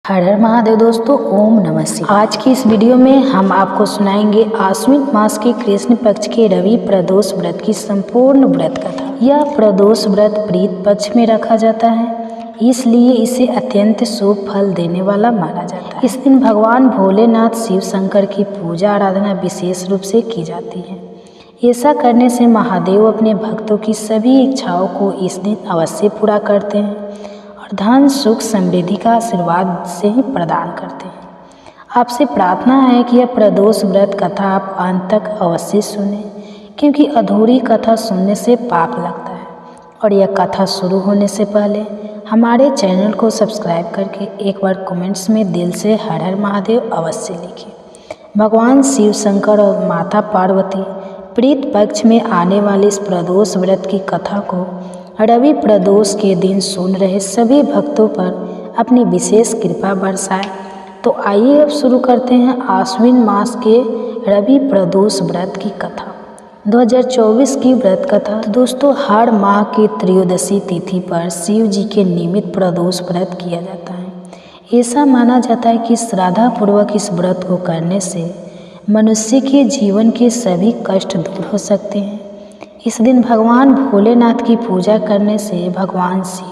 हर हर महादेव दोस्तों, ओम नमः शिवाय। आज की इस वीडियो में हम आपको सुनाएंगे आश्विन मास के कृष्ण पक्ष के रवि प्रदोष व्रत की संपूर्ण व्रत कथा। यह प्रदोष व्रत प्रीत पक्ष में रखा जाता है, इसलिए इसे अत्यंत शुभ फल देने वाला माना जाता है। इस दिन भगवान भोलेनाथ शिव शंकर की पूजा आराधना विशेष रूप से की जाती है। ऐसा करने से महादेव अपने भक्तों की सभी इच्छाओं को इस दिन अवश्य पूरा करते हैं और धन सुख समृद्धि का आशीर्वाद से ही प्रदान करते हैं। आपसे प्रार्थना है कि यह प्रदोष व्रत कथा आप अंत तक अवश्य सुनें, क्योंकि अधूरी कथा सुनने से पाप लगता है। और यह कथा शुरू होने से पहले हमारे चैनल को सब्सक्राइब करके एक बार कमेंट्स में दिल से हर हर महादेव अवश्य लिखिए। भगवान शिव शंकर और माता पार्वती प्रीत पक्ष में आने वाले इस प्रदोष व्रत की कथा को रवि प्रदोष के दिन सुन रहे सभी भक्तों पर अपनी विशेष कृपा बरसाए। तो आइए अब शुरू करते हैं आश्विन मास के रवि प्रदोष व्रत की कथा, 2024 की व्रत कथा। तो दोस्तों, हर माह की त्रयोदशी तिथि पर शिव जी के निमित्त प्रदोष व्रत किया जाता है। ऐसा माना जाता है कि श्रद्धापूर्वक इस व्रत को करने से मनुष्य के जीवन के सभी कष्ट दूर हो सकते हैं। इस दिन भगवान भोलेनाथ की पूजा करने से भगवान शिव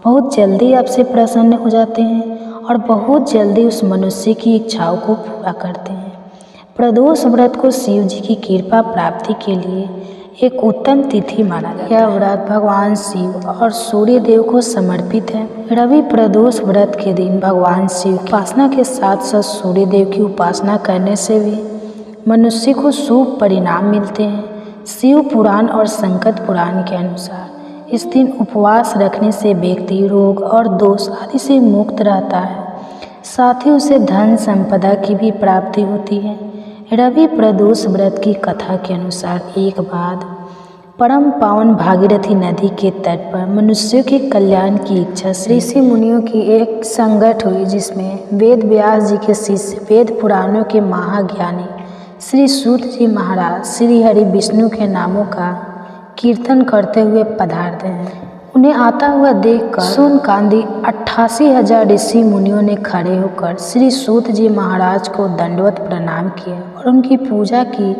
बहुत जल्दी आपसे प्रसन्न हो जाते हैं और बहुत जल्दी उस मनुष्य की इच्छाओं को पूरा करते हैं। प्रदोष व्रत को शिव जी की कृपा प्राप्ति के लिए एक उत्तम तिथि माना जाता है। यह व्रत भगवान शिव और सूर्य देव को समर्पित है। रवि प्रदोष व्रत के दिन भगवान शिव की उपासना के साथ साथ सूर्य देव की उपासना करने से भी मनुष्य को शुभ परिणाम मिलते हैं। शिव पुराण और संकट पुराण के अनुसार इस दिन उपवास रखने से व्यक्ति रोग और दोष आदि से मुक्त रहता है, साथ ही उसे धन संपदा की भी प्राप्ति होती है। रवि प्रदोष व्रत की कथा के अनुसार एक बार परम पावन भागीरथी नदी के तट पर मनुष्यों के कल्याण की इच्छा से ऋषि मुनियों की एक संगत हुई, जिसमें वेद व्यास जी के शिष्य वेद पुराणों के महाज्ञानी श्री सूत जी महाराज श्री हरि विष्णु के नामों का कीर्तन करते हुए पधारते हैं। उन्हें आता हुआ देखकर सुन कांदी 88,000 ऋषि मुनियों ने खड़े होकर श्री सूत जी महाराज को दंडवत प्रणाम किया और उनकी पूजा की।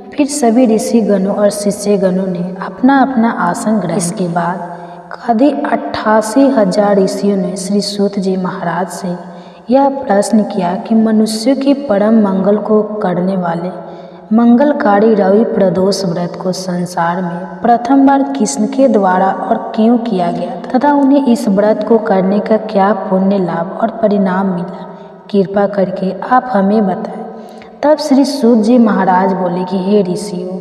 फिर सभी ऋषि गणों और शिष्य गणों ने अपना अपना आसन ग्रहण। इसके बाद कांदी 88,000 ऋषियों ने श्री सूत जी महाराज से यह प्रश्न किया कि मनुष्य के परम मंगल को करने वाले मंगलकारी रवि प्रदोष व्रत को संसार में प्रथम बार किसके द्वारा और क्यों किया गया था, तथा उन्हें इस व्रत को करने का क्या पुण्य लाभ और परिणाम मिला, कृपा करके आप हमें बताएं। तब श्री सूत जी महाराज बोले कि हे ऋषियों,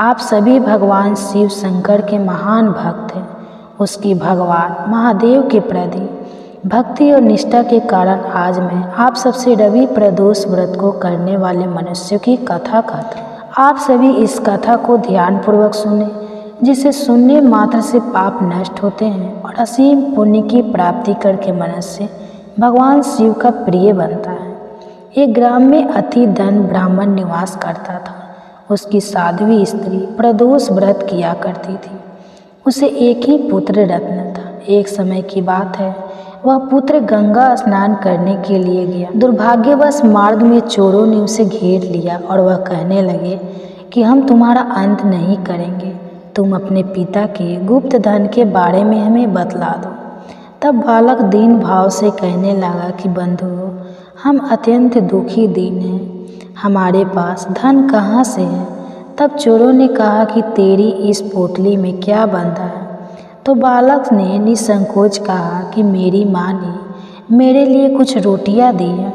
आप सभी भगवान शिव शंकर के महान भक्त हैं। उसकी भगवान महादेव के प्रति भक्ति और निष्ठा के कारण आज मैं आप सबसे रवि प्रदोष व्रत को करने वाले मनुष्यों की कथा कहता हूँ। आप सभी इस कथा को ध्यानपूर्वक सुने, जिसे सुनने मात्र से पाप नष्ट होते हैं और असीम पुण्य की प्राप्ति करके मनुष्य भगवान शिव का प्रिय बनता है। एक ग्राम में अति धन ब्राह्मण निवास करता था। उसकी साध्वी स्त्री प्रदोष व्रत किया करती थी। उसे एक ही पुत्र रत्न था। एक समय की बात है, वह पुत्र गंगा स्नान करने के लिए गया। दुर्भाग्यवश मार्ग में चोरों ने उसे घेर लिया और वह कहने लगे कि हम तुम्हारा अंत नहीं करेंगे, तुम अपने पिता के गुप्त धन के बारे में हमें बतला दो। तब बालक दीन भाव से कहने लगा कि बंधुओं, हम अत्यंत दुखी दीन हैं, हमारे पास धन कहाँ से है। तब चोरों ने कहा कि तेरी इस पोटली में क्या बंधा है। तो बालक ने निसंकोच कहा कि मेरी माँ ने मेरे लिए कुछ रोटियां दी हैं।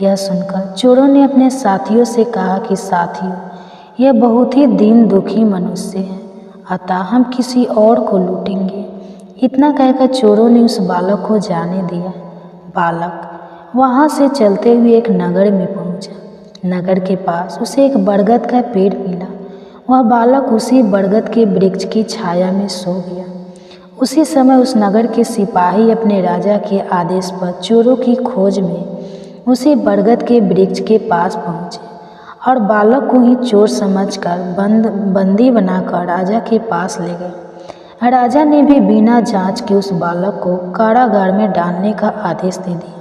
यह सुनकर चोरों ने अपने साथियों से कहा कि साथियों, यह बहुत ही दीन दुखी मनुष्य है, अतः हम किसी और को लूटेंगे। इतना कहकर चोरों ने उस बालक को जाने दिया। बालक वहाँ से चलते हुए एक नगर में पहुँचा। नगर के पास उसे एक बरगद का पेड़ मिला। वह बालक उसी बरगद के वृक्ष की छाया में सो गया। उसी समय उस नगर के सिपाही अपने राजा के आदेश पर चोरों की खोज में उसी बरगद के वृक्ष के पास पहुँचे और बालक को ही चोर समझकर बंदी बनाकर राजा के पास ले गए। राजा ने भी बिना जांच के उस बालक को कारागार में डालने का आदेश दे दिया।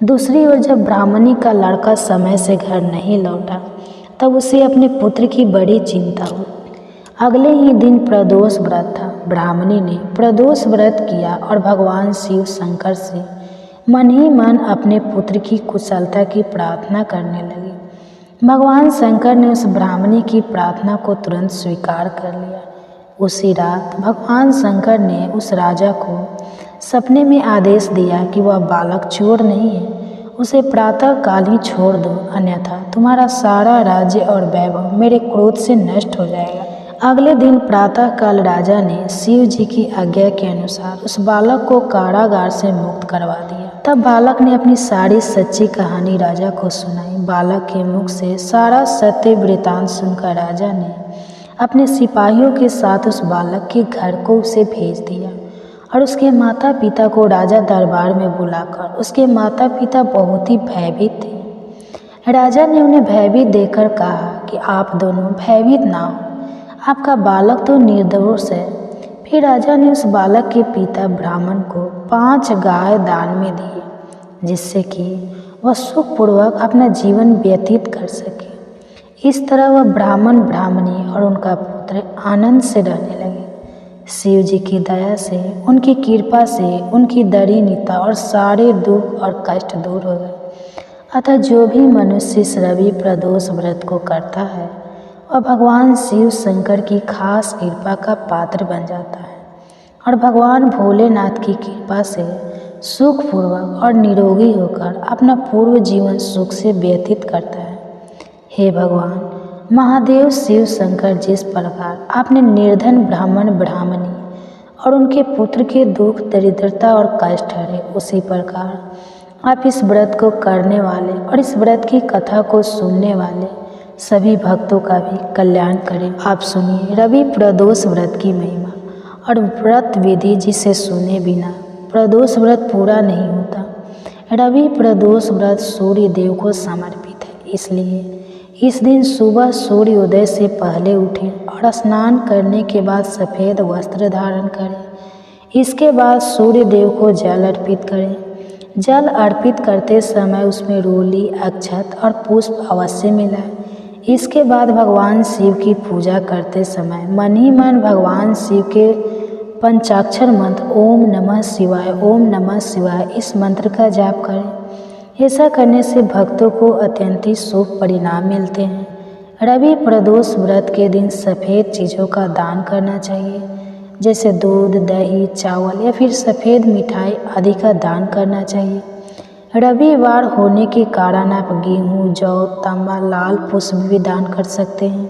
दूसरी ओर जब ब्राह्मणी का लड़का समय से घर नहीं लौटा तब उसे अपने पुत्र की बड़ी चिंता हुई। अगले ही दिन प्रदोष व्रत था। ब्राह्मणी ने प्रदोष व्रत किया और भगवान शिव शंकर से मन ही मन अपने पुत्र की कुशलता की प्रार्थना करने लगी। भगवान शंकर ने उस ब्राह्मणी की प्रार्थना को तुरंत स्वीकार कर लिया। उसी रात भगवान शंकर ने उस राजा को सपने में आदेश दिया कि वह बालक चोर नहीं है, उसे प्रातः काल ही छोड़ दो, अन्यथा तुम्हारा सारा राज्य और वैभव मेरे क्रोध से नष्ट हो जाएगा। अगले दिन प्रातः काल राजा ने शिव जी की आज्ञा के अनुसार उस बालक को कारागार से मुक्त करवा दिया। तब बालक ने अपनी सारी सच्ची कहानी राजा को सुनाई। बालक के मुख से सारा सत्य वृतांत सुनकर राजा ने अपने सिपाहियों के साथ उस बालक के घर को उसे भेज दिया और उसके माता पिता को राजा दरबार में बुलाकर उसके माता पिता बहुत ही भयभीत थे। राजा ने उन्हें भयभीत देखकर कहा कि आप दोनों भयभीत ना हो, आपका बालक तो निर्दोष है। फिर राजा ने उस बालक के पिता ब्राह्मण को 5 गाय दान में दिए, जिससे कि वह सुखपूर्वक अपना जीवन व्यतीत कर सके। इस तरह वह ब्राह्मण ब्राह्मणी और उनका पुत्र आनंद से रहने लगे। शिव जी की दया से, उनकी कृपा से उनकी दरिद्रता और सारे दुख और कष्ट दूर हो गए। अतः जो भी मनुष्य इस रवि प्रदोष व्रत को करता है और भगवान शिव शंकर की खास कृपा का पात्र बन जाता है और भगवान भोलेनाथ की कृपा से सुखपूर्वक और निरोगी होकर अपना पूर्व जीवन सुख से व्यतीत करता है। हे भगवान महादेव शिव शंकर, जिस प्रकार आपने निर्धन ब्राह्मण ब्राह्मणी और उनके पुत्र के दुख दरिद्रता और कष्ट हरे, उसी प्रकार आप इस व्रत को करने वाले और इस व्रत की कथा को सुनने वाले सभी भक्तों का भी कल्याण करें। आप सुनिए रवि प्रदोष व्रत की महिमा और व्रत विधि, जिसे सुने बिना प्रदोष व्रत पूरा नहीं होता। रवि प्रदोष व्रत सूर्य देव को समर्पित है, इसलिए इस दिन सुबह सूर्योदय से पहले उठें और स्नान करने के बाद सफ़ेद वस्त्र धारण करें। इसके बाद सूर्य देव को जल अर्पित करें। जल अर्पित करते समय उसमें रोली, अक्षत और पुष्प अवश्य मिलाएं। इसके बाद भगवान शिव की पूजा करते समय मन ही मन भगवान शिव के पंचाक्षर मंत्र ओम नमः शिवाय, ओम नमः शिवाय, इस मंत्र का जाप करें। ऐसा करने से भक्तों को अत्यंत ही शुभ परिणाम मिलते हैं। रवि प्रदोष व्रत के दिन सफ़ेद चीज़ों का दान करना चाहिए, जैसे दूध, दही, चावल या फिर सफ़ेद मिठाई आदि का दान करना चाहिए। रविवार होने के कारण आप गेहूँ, जौ, तांबा, लाल पुष्प भी दान कर सकते हैं।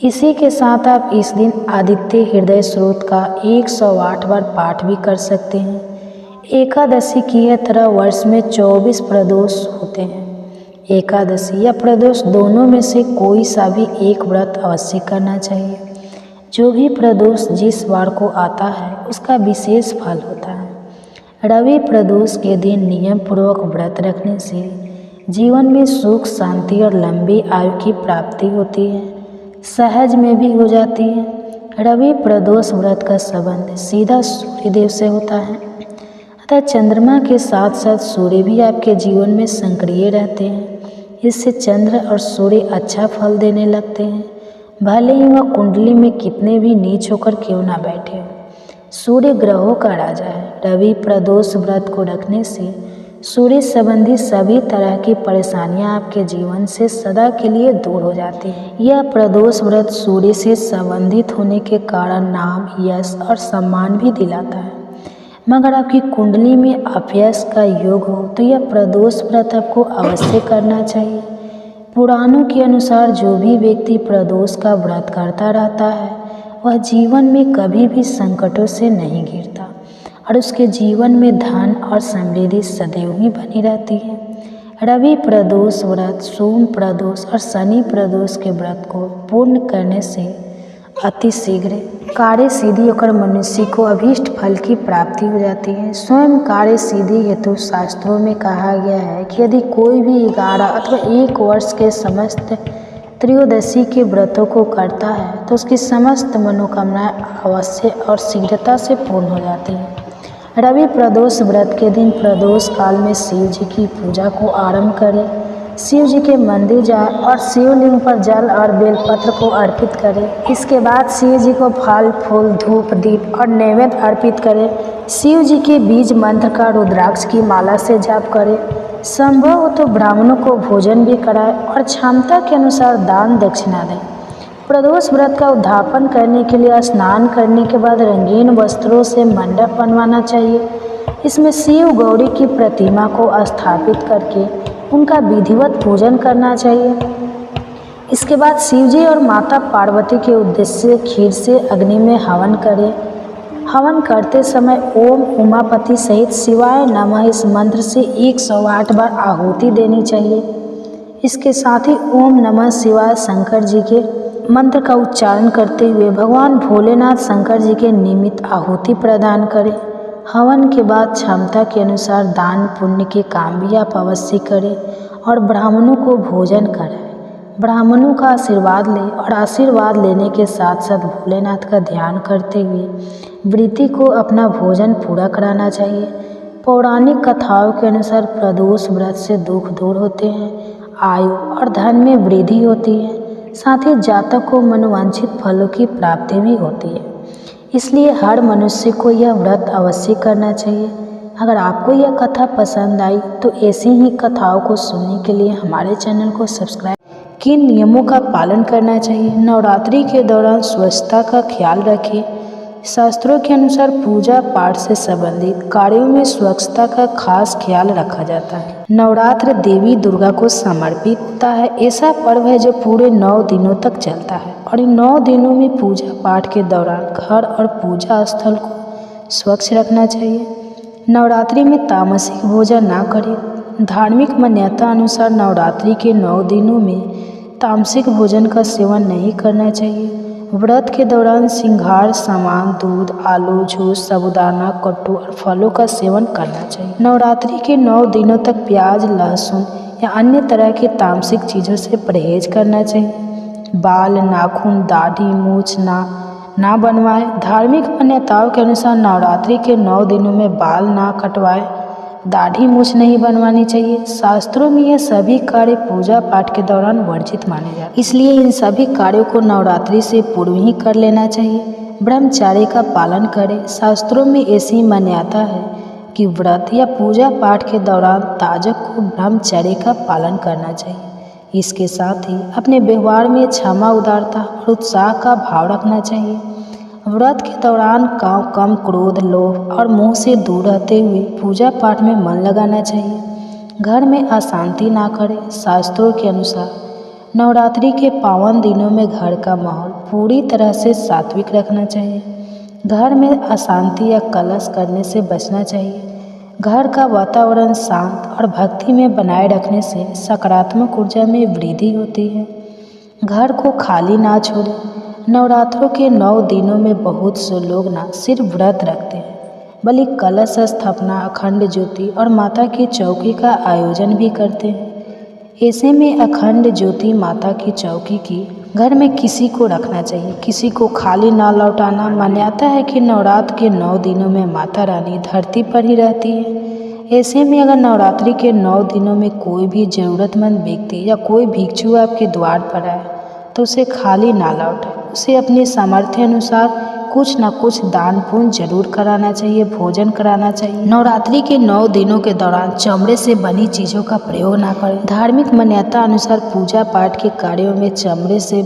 इसी के साथ आप इस दिन आदित्य हृदय स्रोत का 108 बार पाठ भी कर सकते हैं। एकादशी की तरह वर्ष में 24 प्रदोष होते हैं। एकादशी या प्रदोष दोनों में से कोई सा भी एक व्रत अवश्य करना चाहिए। जो भी प्रदोष जिस वार को आता है उसका विशेष फल होता है। रवि प्रदोष के दिन नियम पूर्वक व्रत रखने से जीवन में सुख, शांति और लंबी आयु की प्राप्ति होती है, सहज में भी हो जाती है। रवि प्रदोष व्रत का संबंध सीधा सूर्यदेव से होता है, अतः चंद्रमा के साथ साथ सूर्य भी आपके जीवन में सक्रिय रहते हैं। इससे चंद्र और सूर्य अच्छा फल देने लगते हैं, भले ही वह कुंडली में कितने भी नीच होकर क्यों ना बैठे हो। सूर्य ग्रहों का राजा है। रवि प्रदोष व्रत को रखने से सूर्य संबंधी सभी तरह की परेशानियां आपके जीवन से सदा के लिए दूर हो जाती हैं। यह प्रदोष व्रत सूर्य से संबंधित होने के कारण नाम, यश और सम्मान भी दिलाता है। मगर आपकी कुंडली में अपयश का योग हो तो यह प्रदोष व्रत आपको अवश्य करना चाहिए। पुराणों के अनुसार जो भी व्यक्ति प्रदोष का व्रत करता रहता है वह जीवन में कभी भी संकटों से नहीं घिरता और उसके जीवन में धन और समृद्धि सदैव ही बनी रहती है। रवि प्रदोष व्रत, सोम प्रदोष और शनि प्रदोष के व्रत को पूर्ण करने से अति शीघ्र कार्य सिद्धि होकर मनुष्य को अभीष्ट फल की प्राप्ति हो जाती है। स्वयं कार्य सिद्धि हेतु शास्त्रों में कहा गया है कि यदि कोई भी 11 अथवा 1 वर्ष के समस्त त्रयोदशी के व्रतों को करता है तो उसकी समस्त मनोकामनाएं अवश्य और शीघ्रता से पूर्ण हो जाती हैं। रवि प्रदोष व्रत के दिन प्रदोष काल में शिव जी की पूजा को आरंभ करें। शिव जी के मंदिर जाए और शिवलिंग पर जल और बेलपत्र को अर्पित करें। इसके बाद शिव जी को फल फूल धूप दीप और नैवेद्य अर्पित करें। शिव जी के बीज मंत्र का रुद्राक्ष की माला से जाप करें। संभव हो तो ब्राह्मणों को भोजन भी कराएं और क्षमता के अनुसार दान दक्षिणा दें। प्रदोष व्रत का उद्यापन करने के लिए स्नान करने के बाद रंगीन वस्त्रों से मंडप बनवाना चाहिए। इसमें शिव गौरी की प्रतिमा को स्थापित करके उनका विधिवत पूजन करना चाहिए। इसके बाद शिवजी और माता पार्वती के उद्देश्य से खीर से अग्नि में हवन करें। हवन करते समय ओम उमापति सहित शिवाय नमः इस मंत्र से 108 बार आहुति देनी चाहिए। इसके साथ ही ओम नमः शिवाय शंकर जी के मंत्र का उच्चारण करते हुए भगवान भोलेनाथ शंकर जी के निमित्त आहुति प्रदान करें। हवन के बाद क्षमता के अनुसार दान पुण्य के काम भी आप अवश्य करें और ब्राह्मणों को भोजन कराएं। ब्राह्मणों का आशीर्वाद लें और आशीर्वाद लेने के साथ साथ भोलेनाथ का ध्यान करते हुए व्रती को अपना भोजन पूरा कराना चाहिए। पौराणिक कथाओं के अनुसार प्रदोष व्रत से दुख दूर होते हैं, आयु और धन में वृद्धि होती है, साथ ही जातक को मनोवांछित फलों की प्राप्ति भी होती है। इसलिए हर मनुष्य को यह व्रत अवश्य करना चाहिए। अगर आपको यह कथा पसंद आई तो ऐसी ही कथाओं को सुनने के लिए हमारे चैनल को सब्सक्राइब। किन नियमों का पालन करना चाहिए? नवरात्रि के दौरान स्वच्छता का ख्याल रखें। शास्त्रों के अनुसार पूजा पाठ से संबंधित कार्यों में स्वच्छता का खास ख्याल रखा जाता है। नवरात्र देवी दुर्गा को समर्पित होता है। ऐसा पर्व है जो पूरे 9 दिनों तक चलता है और इन 9 दिनों में पूजा पाठ के दौरान घर और पूजा स्थल को स्वच्छ रखना चाहिए। नवरात्रि में तामसिक भोजन ना करें। धार्मिक मान्यता अनुसार नवरात्रि के 9 दिनों में तामसिक भोजन का सेवन नहीं करना चाहिए। व्रत के दौरान श्रृंगार सामान, दूध, आलू, जूस, साबूदाना, कट्टू और फलों का सेवन करना चाहिए। नवरात्रि के 9 दिनों तक प्याज, लहसुन या अन्य तरह की तामसिक चीज़ों से परहेज करना चाहिए। बाल, नाखून, दाढ़ी, मूछ ना बनवाएं। धार्मिक मान्यताओं के अनुसार नवरात्रि के 9 दिनों में बाल ना कटवाएं, दाढ़ी मूछ नहीं बनवानी चाहिए। शास्त्रों में यह सभी कार्य पूजा पाठ के दौरान वर्जित माने जाते हैं, इसलिए इन सभी कार्यों को नवरात्रि से पूर्व ही कर लेना चाहिए। ब्रह्मचर्य का पालन करें। शास्त्रों में ऐसी मान्यता है कि व्रत या पूजा पाठ के दौरान ताजक को ब्रह्मचर्य का पालन करना चाहिए। इसके साथ ही अपने व्यवहार में क्षमा, उदारता और उत्साह का भाव रखना चाहिए। व्रत के दौरान कम क्रोध, लोभ और मोह से दूर रहते हुए पूजा पाठ में मन लगाना चाहिए। घर में अशांति ना करें। शास्त्रों के अनुसार नवरात्रि के पावन दिनों में घर का माहौल पूरी तरह से सात्विक रखना चाहिए। घर में अशांति या कलश करने से बचना चाहिए। घर का वातावरण शांत और भक्ति में बनाए रखने से सकारात्मक ऊर्जा में वृद्धि होती है। घर को खाली ना छोड़ें। नवरात्रों के 9 दिनों में बहुत से लोग ना सिर्फ व्रत रखते हैं बल्कि कलश स्थापना, अखंड ज्योति और माता की चौकी का आयोजन भी करते हैं। ऐसे में अखंड ज्योति माता की चौकी की घर में किसी को रखना चाहिए, किसी को खाली ना लौटाना। मान्यता है कि नवरात्र के 9 दिनों में माता रानी धरती पर ही रहती है। ऐसे में अगर नवरात्रि के 9 दिनों में कोई भी ज़रूरतमंद व्यक्ति या कोई भिक्षु आपके द्वार पर आए तो उसे खाली ना लौटाए। उसे अपने सामर्थ्य अनुसार कुछ न कुछ दान पुण्य जरूर कराना चाहिए, भोजन कराना चाहिए। नवरात्रि के 9 दिनों के दौरान चमड़े से बनी चीज़ों का प्रयोग ना करें। धार्मिक मान्यता अनुसार पूजा पाठ के कार्यों में चमड़े से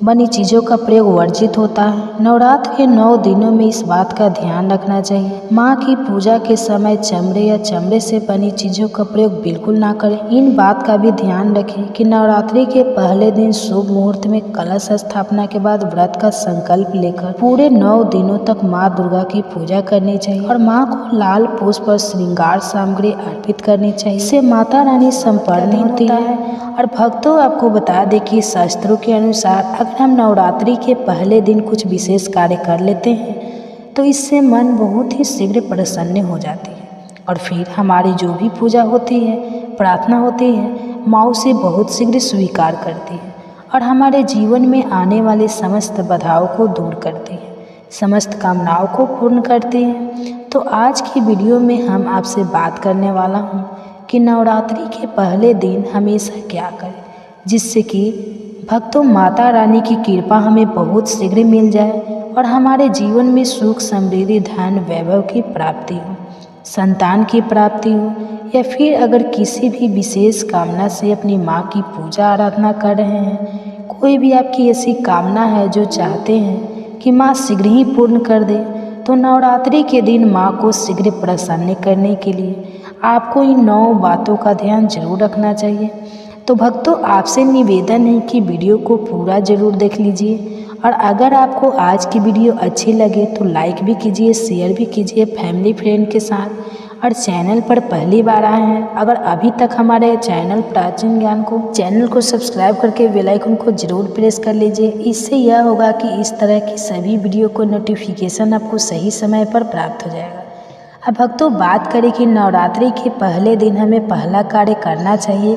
बनी चीज़ों का प्रयोग वर्जित होता है। नवरात्र के 9 दिनों में इस बात का ध्यान रखना चाहिए। माँ की पूजा के समय चमड़े या चमड़े से बनी चीज़ों का प्रयोग बिल्कुल ना करें। इन बात का भी ध्यान रखें कि नवरात्रि के पहले दिन शुभ मुहूर्त में कलश स्थापना के बाद व्रत का संकल्प लेकर पूरे 9 दिनों तक माँ दुर्गा की पूजा करनी चाहिए और माँ को लाल पुष्प और श्रृंगार सामग्री अर्पित करनी चाहिए। इससे माता रानी संपन्न होती है। और भक्तों, आपको बता दें कि शास्त्रों के अनुसार अगर हम नवरात्रि के पहले दिन कुछ विशेष कार्य कर लेते हैं तो इससे मन बहुत ही शीघ्र प्रसन्न हो जाती है और फिर हमारी जो भी पूजा होती है, प्रार्थना होती है, माँ उसे बहुत शीघ्र स्वीकार करती है और हमारे जीवन में आने वाली समस्त बाधाओं को दूर करती है। समस्त कामनाओं को पूर्ण करती है। तो आज की वीडियो में हम आपसे बात करने वाला हूँ कि नवरात्रि के पहले दिन हमेशा क्या करें जिससे कि भक्तों माता रानी की कृपा हमें बहुत शीघ्र मिल जाए और हमारे जीवन में सुख समृद्धि धन वैभव की प्राप्ति हो, संतान की प्राप्ति हो, या फिर अगर किसी भी विशेष कामना से अपनी माँ की पूजा आराधना कर रहे हैं, कोई भी आपकी ऐसी कामना है जो चाहते हैं कि माँ शीघ्र ही पूर्ण कर दे, तो नवरात्रि के दिन माँ को शीघ्र प्रसन्न करने के लिए आपको इन 9 बातों का ध्यान जरूर रखना चाहिए। तो भक्तों आपसे निवेदन है कि वीडियो को पूरा जरूर देख लीजिए और अगर आपको आज की वीडियो अच्छी लगे तो लाइक भी कीजिए, शेयर भी कीजिए फैमिली फ्रेंड के साथ। और चैनल पर पहली बार आए हैं, अगर अभी तक हमारे चैनल प्राचीन ज्ञान को सब्सक्राइब करके बेल आइकन को जरूर प्रेस कर लीजिए। इससे यह होगा कि इस तरह की सभी वीडियो को नोटिफिकेशन आपको सही समय पर प्राप्त हो जाएगा। अब भक्तों बात करें कि नवरात्रि के पहले दिन हमें पहला कार्य करना चाहिए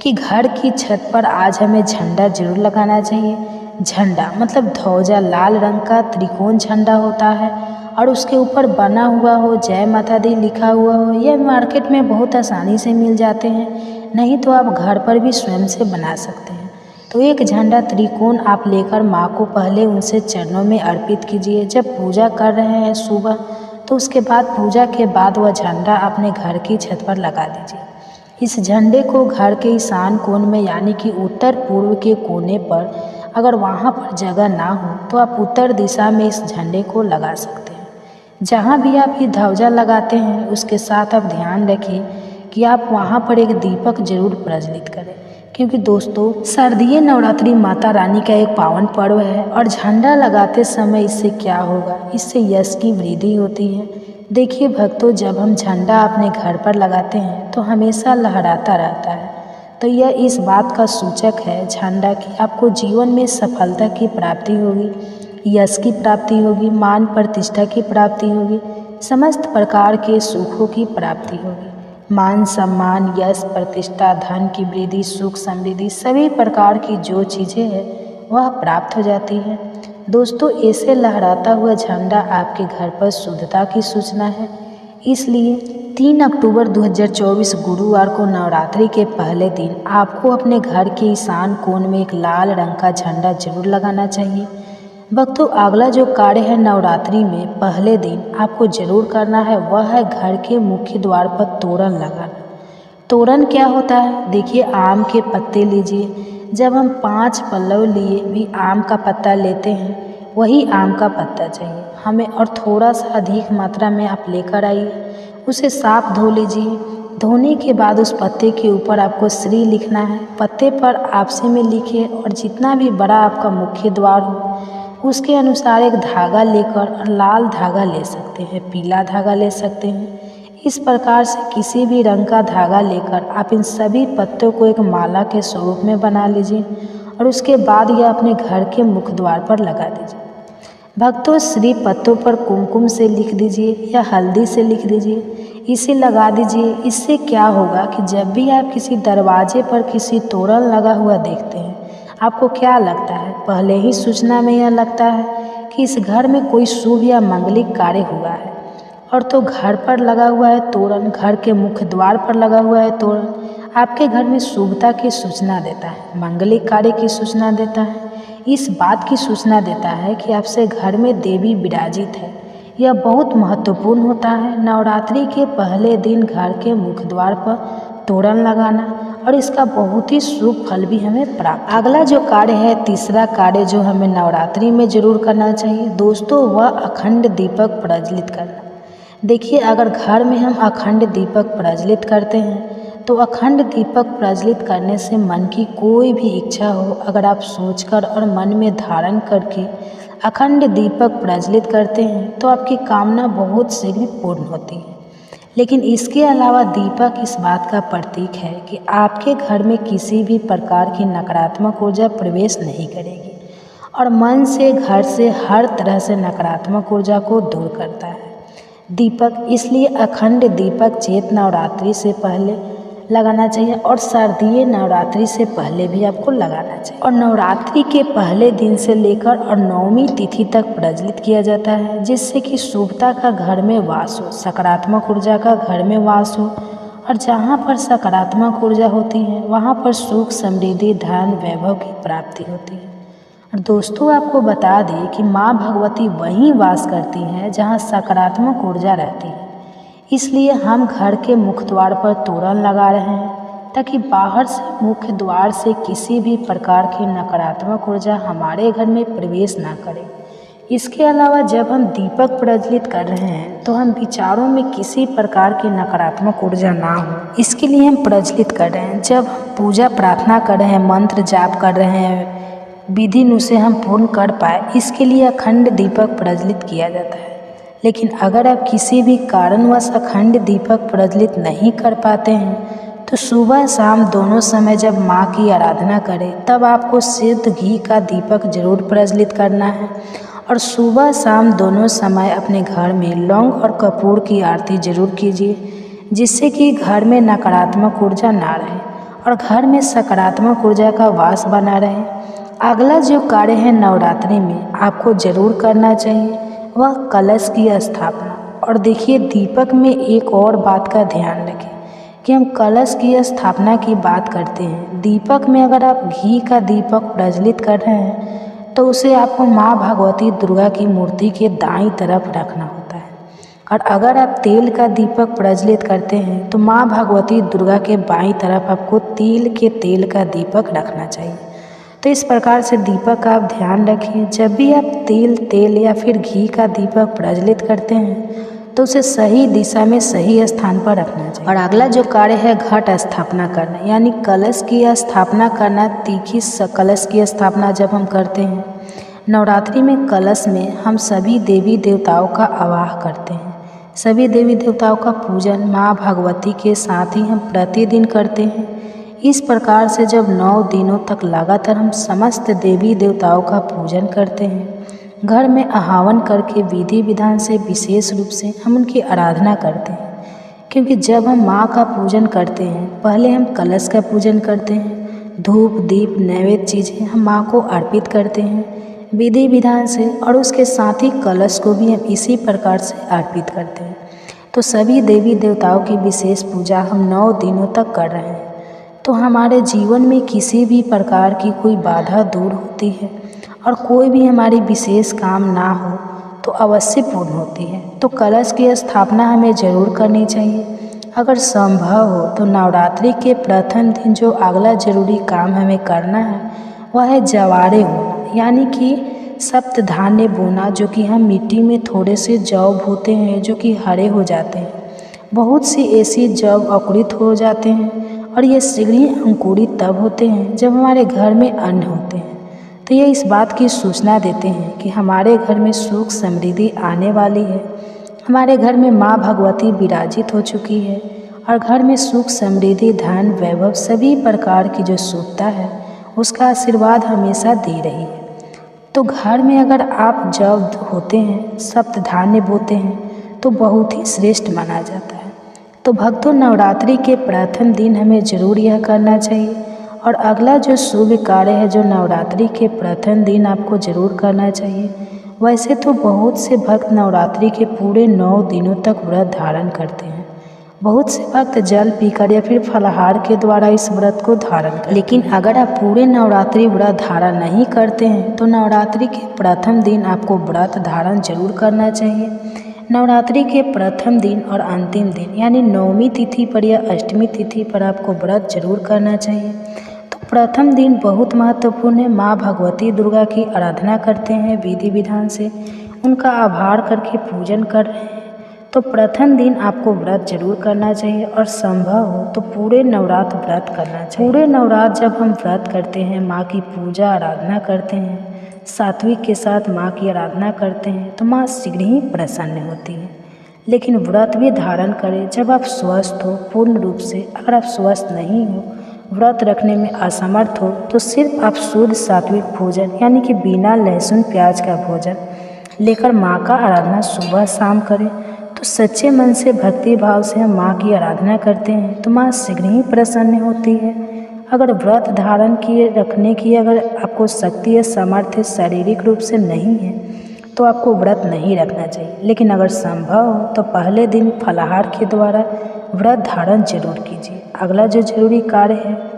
कि घर की छत पर आज हमें झंडा जरूर लगाना चाहिए। झंडा मतलब ध्वजा, लाल रंग का त्रिकोण झंडा होता है और उसके ऊपर बना हुआ हो जय माता दी लिखा हुआ हो। यह मार्केट में बहुत आसानी से मिल जाते हैं, नहीं तो आप घर पर भी स्वयं से बना सकते हैं। तो एक झंडा त्रिकोण आप लेकर माँ को पहले उनसे चरणों में अर्पित कीजिए। जब पूजा कर रहे हैं सुबह, तो उसके बाद पूजा के बाद वह झंडा अपने घर की छत पर लगा दीजिए। इस झंडे को घर के ईशान कोण में यानी कि उत्तर पूर्व के कोने पर, अगर वहाँ पर जगह ना हो तो आप उत्तर दिशा में इस झंडे को लगा सकते हैं। जहाँ भी आप ये ध्वजा लगाते हैं उसके साथ आप ध्यान रखिए कि आप वहाँ पर एक दीपक जरूर प्रज्वलित करें, क्योंकि दोस्तों शारदीय नवरात्रि माता रानी का एक पावन पर्व है और झंडा लगाते समय इससे क्या होगा, इससे यश की वृद्धि होती है। देखिए भक्तों, जब हम झंडा अपने घर पर लगाते हैं तो हमेशा लहराता रहता है, तो यह इस बात का सूचक है झंडा कि आपको जीवन में सफलता की प्राप्ति होगी, यश की प्राप्ति होगी, मान प्रतिष्ठा की प्राप्ति होगी, समस्त प्रकार के सुखों की प्राप्ति होगी। मान सम्मान, यश, प्रतिष्ठा, धन की वृद्धि, सुख समृद्धि, सभी प्रकार की जो चीज़ें हैं वह प्राप्त हो जाती है। दोस्तों ऐसे लहराता हुआ झंडा आपके घर पर शुद्धता की सूचना है। इसलिए 3 अक्टूबर 2024 गुरुवार को नवरात्रि के पहले दिन आपको अपने घर के ईशान कोण में एक लाल रंग का झंडा जरूर लगाना चाहिए। भक्तों अगला जो कार्य है नवरात्रि में पहले दिन आपको जरूर करना है वह है घर के मुख्य द्वार पर तोरण लगाना। तोरण क्या होता है, देखिए आम के पत्ते लीजिए। जब हम 5 पल्लव लिए भी आम का पत्ता लेते हैं, वही आम का पत्ता चाहिए हमें और थोड़ा सा अधिक मात्रा में आप लेकर आइए। उसे साफ धो लीजिए। धोने के बाद उस पत्ते के ऊपर आपको श्री लिखना है। पत्ते पर आपसे में लिखिए और जितना भी बड़ा आपका मुख्य द्वार हो उसके अनुसार एक धागा लेकर, लाल धागा ले सकते हैं, पीला धागा ले सकते हैं। इस प्रकार से किसी भी रंग का धागा लेकर आप इन सभी पत्तों को एक माला के स्वरूप में बना लीजिए और उसके बाद यह अपने घर के मुख्य द्वार पर लगा दीजिए। भक्तों श्री पत्तों पर कुमकुम से लिख दीजिए या हल्दी से लिख दीजिए, इसे लगा दीजिए। इससे क्या होगा कि जब भी आप किसी दरवाजे पर किसी तोरण लगा हुआ देखते हैं, आपको क्या लगता है, पहले ही सूचना में यह लगता है कि इस घर में कोई शुभ या मंगलिक कार्य हुआ है। और तो घर पर लगा हुआ है तोरण, घर के मुख्य द्वार पर लगा हुआ है तोरण, आपके घर में शुभता की सूचना देता है, मंगलिक कार्य की सूचना देता है। इस बात की सूचना देता है कि आपसे घर में देवी विराजित है। यह बहुत महत्वपूर्ण होता है नवरात्रि के पहले दिन घर के मुख्य द्वार पर तोरण लगाना, और इसका बहुत ही शुभ फल भी हमें प्राप्त। अगला जो कार्य है, तीसरा कार्य जो हमें नवरात्रि में जरूर करना चाहिए दोस्तों, वह अखंड दीपक प्रज्वलित करना। देखिए अगर घर में हम अखंड दीपक प्रज्वलित करते हैं तो अखंड दीपक प्रज्वलित करने से मन की कोई भी इच्छा हो, अगर आप सोचकर और मन में धारण करके अखंड दीपक प्रज्वलित करते हैं तो आपकी कामना बहुत शीघ्र पूर्ण होती है। लेकिन इसके अलावा दीपक इस बात का प्रतीक है कि आपके घर में किसी भी प्रकार की नकारात्मक ऊर्जा प्रवेश नहीं करेगी और मन से, घर से हर तरह से नकारात्मक ऊर्जा को दूर करता है। दीपक इसलिए अखंड दीपक चैत्र नवरात्रि से पहले लगाना चाहिए और शारदीय नवरात्रि से पहले भी आपको लगाना चाहिए। और नवरात्रि के पहले दिन से लेकर और 9वीं तिथि तक प्रज्वलित किया जाता है, जिससे कि शुभता का घर में वास हो, सकारात्मक ऊर्जा का घर में वास हो। और जहाँ पर सकारात्मक ऊर्जा होती है वहाँ पर सुख, समृद्धि, धन, वैभव की प्राप्ति होती है। और दोस्तों, आपको बता दें कि माँ भगवती वहीं वास करती हैं जहाँ सकारात्मक ऊर्जा रहती है। इसलिए हम घर के मुख्य द्वार पर तोरण लगा रहे हैं ताकि बाहर से मुख्य द्वार से किसी भी प्रकार की नकारात्मक ऊर्जा हमारे घर में प्रवेश ना करे। इसके अलावा जब हम दीपक प्रज्वलित कर रहे हैं तो हम विचारों में किसी प्रकार की नकारात्मक ऊर्जा ना हो, इसके लिए हम प्रज्वलित कर रहे हैं। जब हम पूजा प्रार्थना कर रहे हैं, मंत्र जाप कर रहे हैं, विधि उसे हम पूर्ण कर पाए, इसके लिए अखंड दीपक प्रज्वलित किया जाता है। लेकिन अगर आप किसी भी कारणवश अखंड दीपक प्रज्वलित नहीं कर पाते हैं तो सुबह शाम दोनों समय जब माँ की आराधना करें तब आपको शुद्ध घी का दीपक जरूर प्रज्वलित करना है। और सुबह शाम दोनों समय अपने घर में लौंग और कपूर की आरती जरूर कीजिए, जिससे कि घर में नकारात्मक ऊर्जा ना रहे और घर में सकारात्मक ऊर्जा का वास बना रहे। अगला जो कार्य है नवरात्रि में आपको जरूर करना चाहिए वह कलश की स्थापना। और देखिए, दीपक में एक और बात का ध्यान रखें कि हम कलश की स्थापना की बात करते हैं। दीपक में अगर आप घी का दीपक प्रज्वलित कर रहे हैं तो उसे आपको माँ भगवती दुर्गा की मूर्ति के दाईं तरफ रखना होता है। और अगर आप तेल का दीपक प्रज्वलित करते हैं तो माँ भगवती दुर्गा के बाईं तरफ आपको तिल के तेल का दीपक रखना चाहिए। तो इस प्रकार से दीपक का आप ध्यान रखिए। जब भी आप तेल या फिर घी का दीपक प्रज्वलित करते हैं तो उसे सही दिशा में सही स्थान पर रखना चाहिए। और अगला जो कार्य है घट स्थापना करना, यानी कलश की स्थापना करना। तीखी कलश की स्थापना जब हम करते हैं नवरात्रि में, कलश में हम सभी देवी देवताओं का आवाहन करते हैं। सभी देवी देवताओं का पूजन माँ भगवती के साथ ही हम प्रतिदिन करते हैं। इस प्रकार से जब 9 दिनों तक लगातार हम समस्त देवी देवताओं का पूजन करते हैं, घर में आह्वान करके विधि विधान से विशेष रूप से हम उनकी आराधना करते हैं। क्योंकि जब हम माँ का पूजन करते हैं पहले हम कलश का पूजन करते हैं, धूप दीप नैवेद्य चीज़ें हम माँ को अर्पित करते हैं विधि विधान से, और उसके साथ ही कलश को भी हम इसी प्रकार से अर्पित करते हैं। तो सभी देवी देवताओं की विशेष पूजा हम 9 दिनों तक कर रहे हैं। तो हमारे जीवन में किसी भी प्रकार की कोई बाधा दूर होती है और कोई भी हमारी विशेष काम ना हो तो अवश्य पूर्ण होती है। तो कलश की स्थापना हमें ज़रूर करनी चाहिए। अगर संभव हो तो नवरात्रि के प्रथम दिन जो अगला जरूरी काम हमें करना है वह है जवारे होना, यानी कि सप्त धान्य बोना, जो कि हम मिट्टी में थोड़े से जौ बोते हैं जो कि हरे हो जाते हैं। बहुत सी ऐसी जौ अंकुरित हो जाते हैं और ये शीघ्र ही अंकुरित तब होते हैं जब हमारे घर में अन्न होते हैं। तो ये इस बात की सूचना देते हैं कि हमारे घर में सुख समृद्धि आने वाली है। हमारे घर में माँ भगवती विराजित हो चुकी है और घर में सुख समृद्धि धन वैभव सभी प्रकार की जो शुभता है उसका आशीर्वाद हमेशा दे रही है। तो घर में अगर आप जब होते हैं, सप्त धान्य बोते हैं तो बहुत ही श्रेष्ठ माना जाता है। तो भक्तों, नवरात्रि के प्रथम दिन हमें जरूर यह करना चाहिए। और अगला जो शुभ कार्य है जो नवरात्रि के प्रथम दिन आपको जरूर करना चाहिए। वैसे तो बहुत से भक्त नवरात्रि के पूरे 9 दिनों तक व्रत धारण करते हैं। बहुत से भक्त जल पीकर या फिर फलाहार के द्वारा इस व्रत को धारण करते हैं। लेकिन अगर आप पूरे नवरात्रि व्रत धारण नहीं करते हैं तो नवरात्रि के प्रथम दिन आपको व्रत धारण जरूर करना चाहिए। नवरात्रि के प्रथम दिन और अंतिम दिन यानी 9वीं तिथि पर या अष्टमी तिथि पर आपको व्रत जरूर करना चाहिए। तो प्रथम दिन बहुत महत्वपूर्ण है। माँ भगवती दुर्गा की आराधना करते हैं विधि विधान से, उनका आभार करके पूजन कर रहे हैं। तो प्रथम दिन आपको व्रत जरूर करना चाहिए और संभव हो तो पूरे नवरात्र व्रत करना चाहिए। पूरे नवरात्र जब हम व्रत करते हैं, माँ की पूजा आराधना करते हैं, सात्विक के साथ माँ की आराधना करते हैं तो माँ शीघ्र ही प्रसन्न होती है। लेकिन व्रत भी धारण करें जब आप स्वस्थ हो पूर्ण रूप से। अगर आप स्वस्थ नहीं हो, व्रत रखने में असमर्थ हो, तो सिर्फ आप शुद्ध सात्विक भोजन यानी कि बिना लहसुन प्याज का भोजन लेकर माँ का आराधना सुबह शाम करें तो तो सच्चे मन से भक्ति भाव से हम माँ की आराधना करते हैं तो माँ शीघ्र ही प्रसन्न होती है। अगर व्रत धारण किए रखने की अगर आपको शक्ति या सामर्थ्य शारीरिक रूप से नहीं है तो आपको व्रत नहीं रखना चाहिए, लेकिन अगर संभव हो तो पहले दिन फलाहार के द्वारा व्रत धारण जरूर कीजिए। अगला जो जरूरी कार्य है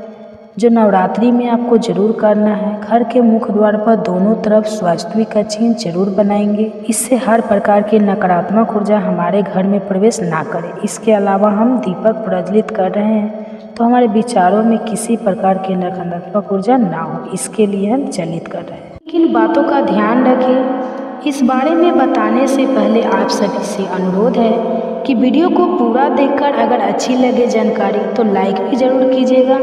जो नवरात्रि में आपको जरूर करना है, घर के मुख्य द्वार पर दोनों तरफ स्वास्तिक का चिन्ह जरूर बनाएंगे। इससे हर प्रकार की नकारात्मक ऊर्जा हमारे घर में प्रवेश ना करे। इसके अलावा हम दीपक प्रज्वलित कर रहे हैं तो हमारे विचारों में किसी प्रकार की नकारात्मक ऊर्जा ना हो, इसके लिए हम चलित कर रहे हैं। किन बातों का ध्यान रखें इस बारे में बताने से पहले आप सभी से अनुरोध है कि वीडियो को पूरा देखकर अगर अच्छी लगे जानकारी तो लाइक भी जरूर कीजिएगा।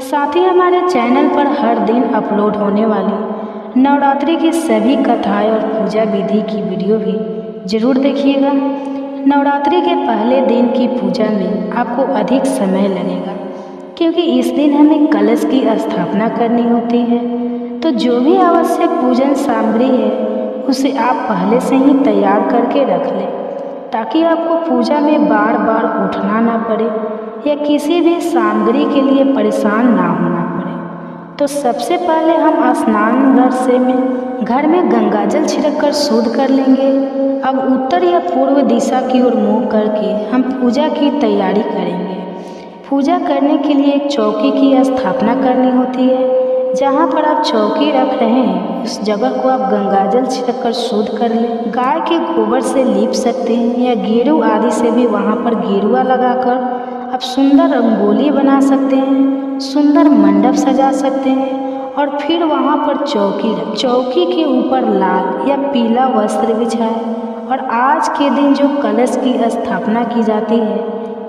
साथ ही हमारे चैनल पर हर दिन अपलोड होने वाली नवरात्रि की सभी कथाएं और पूजा विधि की वीडियो भी जरूर देखिएगा। नवरात्रि के पहले दिन की पूजा में आपको अधिक समय लगेगा क्योंकि इस दिन हमें कलश की स्थापना करनी होती है। तो जो भी आवश्यक पूजन सामग्री है उसे आप पहले से ही तैयार करके रख लें ताकि आपको पूजा में बार बार उठना ना पड़े या किसी भी सामग्री के लिए परेशान ना होना पड़े। तो सबसे पहले हम स्नान घर में गंगाजल छिड़क कर शुद्ध कर लेंगे। अब उत्तर या पूर्व दिशा की ओर मुँह करके हम पूजा की तैयारी करेंगे। पूजा करने के लिए एक चौकी की स्थापना करनी होती है। जहाँ पर आप चौकी रख रहे हैं उस जगह को आप गंगाजल छिड़क कर शुद्ध कर लें। गाय के गोबर से लीप सकते हैं या गेरू आदि से भी वहाँ पर गेरुआ लगाकर आप सुंदर रंगोली बना सकते हैं, सुंदर मंडप सजा सकते हैं और फिर वहाँ पर चौकी के ऊपर लाल या पीला वस्त्र बिछाएं। और आज के दिन जो कलश की स्थापना की जाती है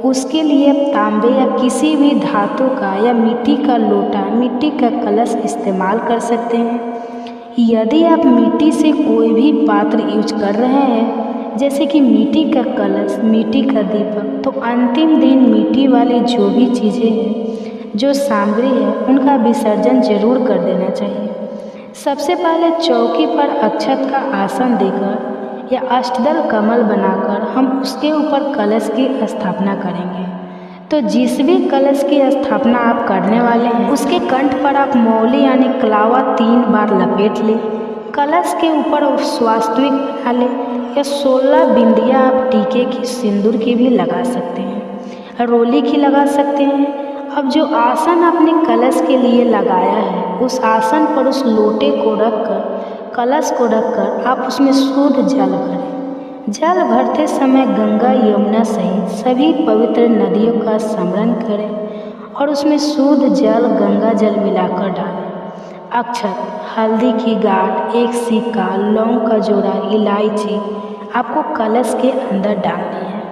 उसके लिए तांबे या किसी भी धातु का या मिट्टी का लोटा, मिट्टी का कलश इस्तेमाल कर सकते हैं। यदि आप मिट्टी से कोई भी पात्र यूज कर रहे हैं जैसे कि मिट्टी का कलश, मिट्टी का दीपक, तो अंतिम दिन मिट्टी वाली जो भी चीज़ें हैं, जो सामग्री है उनका विसर्जन जरूर कर देना चाहिए। सबसे पहले चौकी पर अक्षत का आसन देकर या अष्टदल कमल बनाकर हम उसके ऊपर कलश की स्थापना करेंगे। तो जिस भी कलश की स्थापना आप करने वाले हैं उसके कंठ पर आप मौली यानी कलावा 3 बार लपेट लें। कलश के ऊपर स्वास्तिक बना लें या 16 बिंदियाँ आप टीके की, सिंदूर की भी लगा सकते हैं, रोली की लगा सकते हैं। अब जो आसन आपने कलश के लिए लगाया है उस आसन पर उस लोटे को रखकर, कलश को रखकर आप उसमें शुद्ध जल भरें। जल भरते समय गंगा, यमुना सहित सभी पवित्र नदियों का स्मरण करें और उसमें शुद्ध जल, गंगा जल मिलाकर डालें। अक्षत, हल्दी की गांठ, एक सिक्का, लौंग का जोड़ा, इलायची आपको कलश के अंदर डालनी है।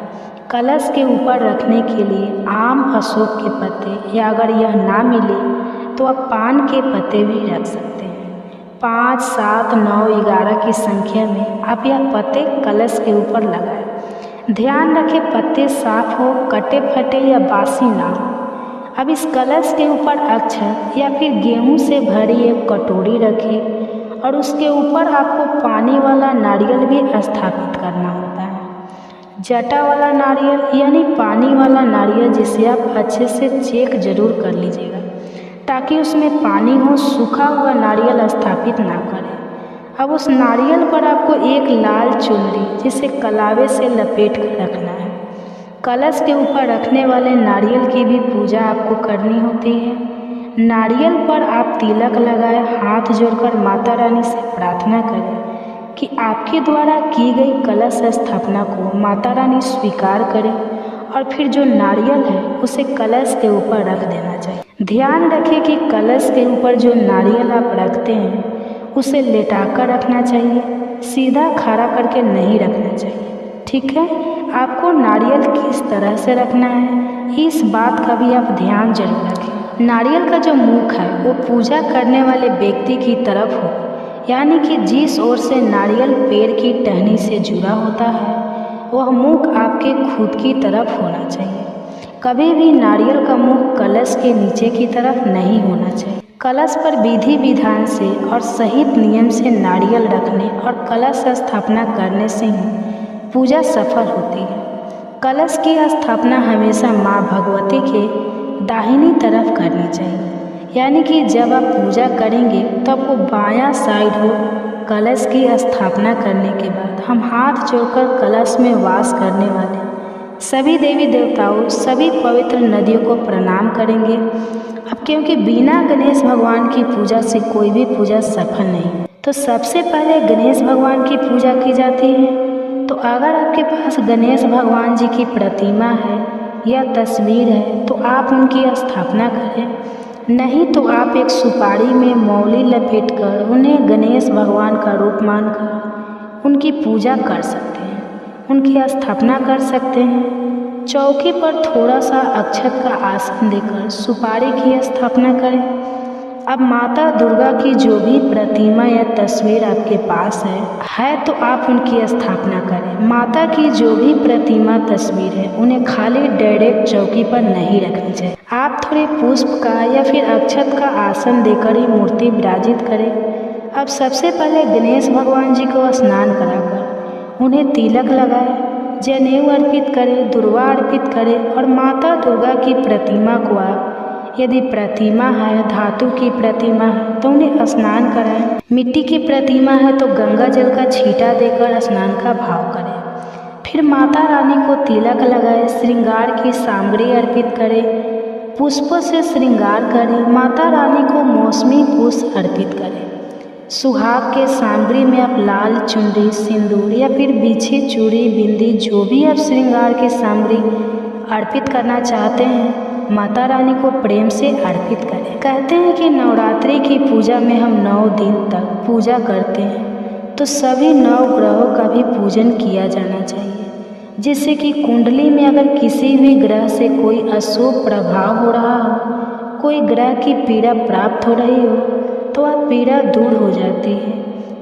कलश के ऊपर रखने के लिए आम, अशोक के पत्ते या अगर यह ना मिले तो आप पान के पत्ते भी रख सकते हैं। 5, 7, 9, 11 की संख्या में आप यह पत्ते कलश के ऊपर लगाएं। ध्यान रखें पत्ते साफ हो, कटे फटे या बासी ना हो। अब इस कलश के ऊपर अक्षत या फिर गेहूं से भरी एक कटोरी रखें और उसके ऊपर आपको पानी वाला नारियल भी स्थापित करना होता है। जटा वाला नारियल यानी पानी वाला नारियल जिसे आप अच्छे से चेक जरूर कर लीजिएगा ताकि उसमें पानी हो, सूखा हुआ नारियल स्थापित ना करें। अब उस नारियल पर आपको एक लाल चुनरी जिसे कलावे से लपेट कर रखना है। कलश के ऊपर रखने वाले नारियल की भी पूजा आपको करनी होती है। नारियल पर आप तिलक लगाए, हाथ जोड़कर माता रानी से प्रार्थना करें कि आपके द्वारा की गई कलश स्थापना को माता रानी स्वीकार करें और फिर जो नारियल है उसे कलश के ऊपर रख देना चाहिए। ध्यान रखें कि कलश के ऊपर जो नारियल आप रखते हैं उसे लेटाकर रखना चाहिए, सीधा खड़ा करके नहीं रखना चाहिए। ठीक है, आपको नारियल किस तरह से रखना है इस बात का भी आप ध्यान जरूर रखें। नारियल का जो मुख है वो पूजा करने वाले व्यक्ति की तरफ हो, यानी कि जिस ओर से नारियल पेड़ की टहनी से जुड़ा होता है वह मुख आपके खुद की तरफ होना चाहिए। कभी भी नारियल का मुख कलश के नीचे की तरफ नहीं होना चाहिए। कलश पर विधि विधान से और सही नियम से नारियल रखने और कलश स्थापना करने से ही पूजा सफल होती है। कलश की स्थापना हमेशा माँ भगवती के दाहिनी तरफ करनी चाहिए, यानी कि जब आप पूजा करेंगे तब वो बायां साइड हो। कलश की स्थापना करने के बाद हम हाथ जोड़कर कलश में वास करने वाले सभी देवी देवताओं, सभी पवित्र नदियों को प्रणाम करेंगे। अब क्योंकि बिना गणेश भगवान की पूजा से कोई भी पूजा सफल नहीं, तो सबसे पहले गणेश भगवान की पूजा की जाती है। तो अगर आपके पास गणेश भगवान जी की प्रतिमा है या तस्वीर है तो आप उनकी स्थापना करें, नहीं तो आप एक सुपारी में मौली लपेटकर उन्हें गणेश भगवान का रूप मानकर उनकी पूजा कर सकते हैं, उनकी स्थापना कर सकते हैं। चौकी पर थोड़ा सा अक्षत का आसन देकर सुपारी की स्थापना करें। अब माता दुर्गा की जो भी प्रतिमा या तस्वीर आपके पास है तो आप उनकी स्थापना करें। माता की जो भी प्रतिमा तस्वीर है उन्हें खाली डायरेक्ट चौकी पर नहीं रखनी चाहिए। आप थोड़े पुष्प का या फिर अक्षत का आसन देकर ही मूर्ति विराजित करें। अब सबसे पहले गणेश भगवान जी को स्नान कराकर उन्हें तिलक लगाएं, जनेऊ अर्पित करें, दुर्वा अर्पित करें और माता दुर्गा की प्रतिमा को आप, यदि प्रतिमा है धातु की प्रतिमा है तो उन्हें स्नान कराएं। मिट्टी की प्रतिमा है तो गंगा जल का छींटा देकर स्नान का भाव करें। फिर माता रानी को तिलक लगाएं, श्रृंगार की सामग्री अर्पित करें, पुष्पों से श्रृंगार करें। माता रानी को मौसमी पुष्प अर्पित करें। सुहाग के सामग्री में आप लाल चुनरी, सिंदूर या फिर बिछी चूड़ी, बिंदी, जो भी आप श्रृंगार की सामग्री अर्पित करना चाहते हैं, माता रानी को प्रेम से अर्पित करें। कहते हैं कि नवरात्रि की पूजा में हम 9 दिन तक पूजा करते हैं, तो सभी 9 ग्रहों का भी पूजन किया जाना चाहिए, जिससे कि कुंडली में अगर किसी भी ग्रह से कोई अशुभ प्रभाव हो रहा हो, कोई ग्रह की पीड़ा प्राप्त हो रही हो, तो वह पीड़ा दूर हो जाती है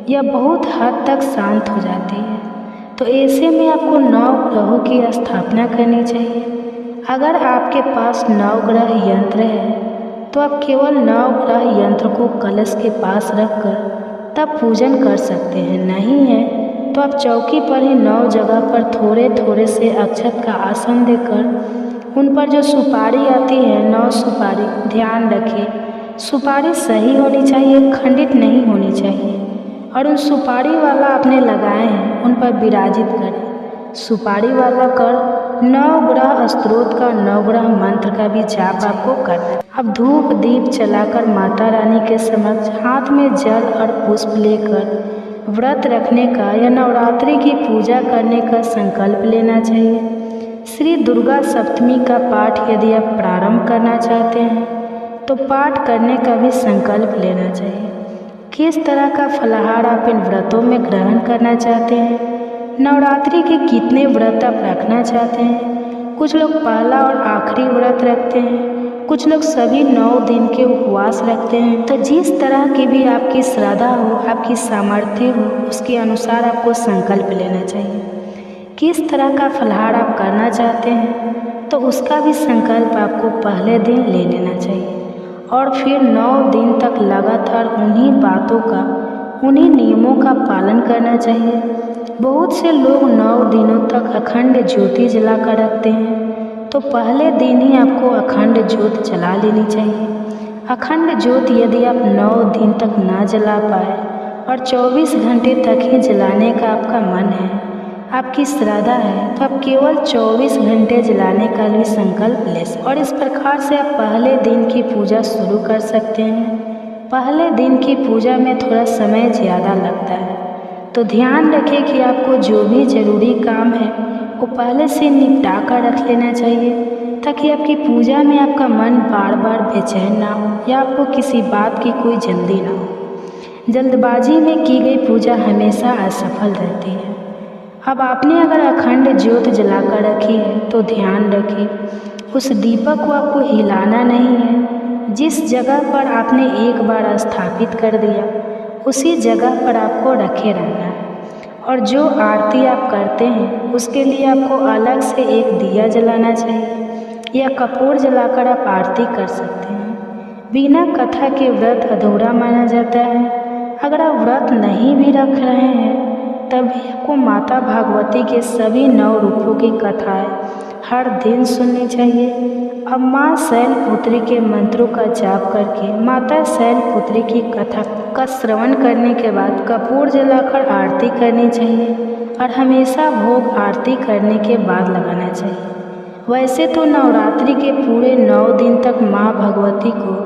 या बहुत हद तक शांत हो जाती है। तो ऐसे में आपको 9 ग्रहों की स्थापना करनी चाहिए। अगर आपके पास 9 ग्रह यंत्र है तो आप केवल 9 ग्रह यंत्र को कलश के पास रखकर तब पूजन कर सकते हैं। नहीं है तो आप चौकी पर ही 9 जगह पर थोड़े थोड़े से अक्षत का आसन देकर उन पर जो सुपारी आती है, 9 सुपारी, ध्यान रखें सुपारी सही होनी चाहिए, खंडित नहीं होनी चाहिए, और उन सुपारी वाला आपने लगाए हैं उन पर विराजित करें। सुपारी वाला कर 9 ग्रह स्तोत्र का, 9 ग्रह मंत्र का भी जाप आपको करना है। अब धूप दीप जलाकर माता रानी के समक्ष हाथ में जल और पुष्प लेकर व्रत रखने का या नवरात्रि की पूजा करने का संकल्प लेना चाहिए। श्री दुर्गा सप्तमी का पाठ यदि आप प्रारंभ करना चाहते हैं तो पाठ करने का भी संकल्प लेना चाहिए। किस तरह का फलाहार आप इन व्रतों में ग्रहण करना चाहते हैं, नवरात्रि के कितने व्रत आप रखना चाहते हैं। कुछ लोग पहला और आखिरी व्रत रखते हैं, कुछ लोग सभी 9 दिन के उपवास रखते हैं। तो जिस तरह की भी आपकी श्रद्धा हो, आपकी सामर्थ्य हो, उसके अनुसार आपको संकल्प लेना चाहिए। किस तरह का फलाहार आप करना चाहते हैं तो उसका भी संकल्प आपको पहले दिन ले लेना चाहिए और फिर 9 दिन तक लगातार उन्हीं बातों का, उन्हीं नियमों का पालन करना चाहिए। बहुत से लोग 9 दिनों तक अखंड ज्योति जलाकर रखते हैं, तो पहले दिन ही आपको अखंड ज्योत जला लेनी चाहिए। अखंड ज्योत यदि आप 9 दिन तक ना जला पाए और 24 घंटे तक ही जलाने का आपका मन है, आपकी श्रद्धा है, तो आप केवल 24 घंटे जलाने का भी संकल्प ले सकते हैं। और इस प्रकार से आप पहले दिन की पूजा शुरू कर सकते हैं। पहले दिन की पूजा में थोड़ा समय ज़्यादा लगता है, तो ध्यान रखें कि आपको जो भी ज़रूरी काम है वो पहले से निपटा कर रख लेना चाहिए, ताकि आपकी पूजा में आपका मन बार बार बेचैन ना हो या आपको किसी बात की कोई जल्दी ना हो। जल्दबाजी में की गई पूजा हमेशा असफल रहती है। अब आपने अगर अखंड ज्योत जलाकर रखी है तो ध्यान रखें उस दीपक को आपको हिलाना नहीं है। जिस जगह पर आपने एक बार स्थापित कर दिया उसी जगह पर आपको रखे रहना है। और जो आरती आप करते हैं उसके लिए आपको अलग से एक दिया जलाना चाहिए या कपूर जलाकर आप आरती कर सकते हैं। बिना कथा के व्रत अधूरा माना जाता है। अगर आप व्रत नहीं भी रख रहे हैं तब भी आपको माता भागवती के सभी 9 रूपों की कथाएं हर दिन सुननी चाहिए। अब माँ शैलपुत्री के मंत्रों का जाप करके माता शैलपुत्री की कथा का श्रवण करने के बाद कपूर जलाकर आरती करनी चाहिए और हमेशा भोग आरती करने के बाद लगाना चाहिए। वैसे तो नवरात्रि के पूरे 9 दिन तक माँ भगवती को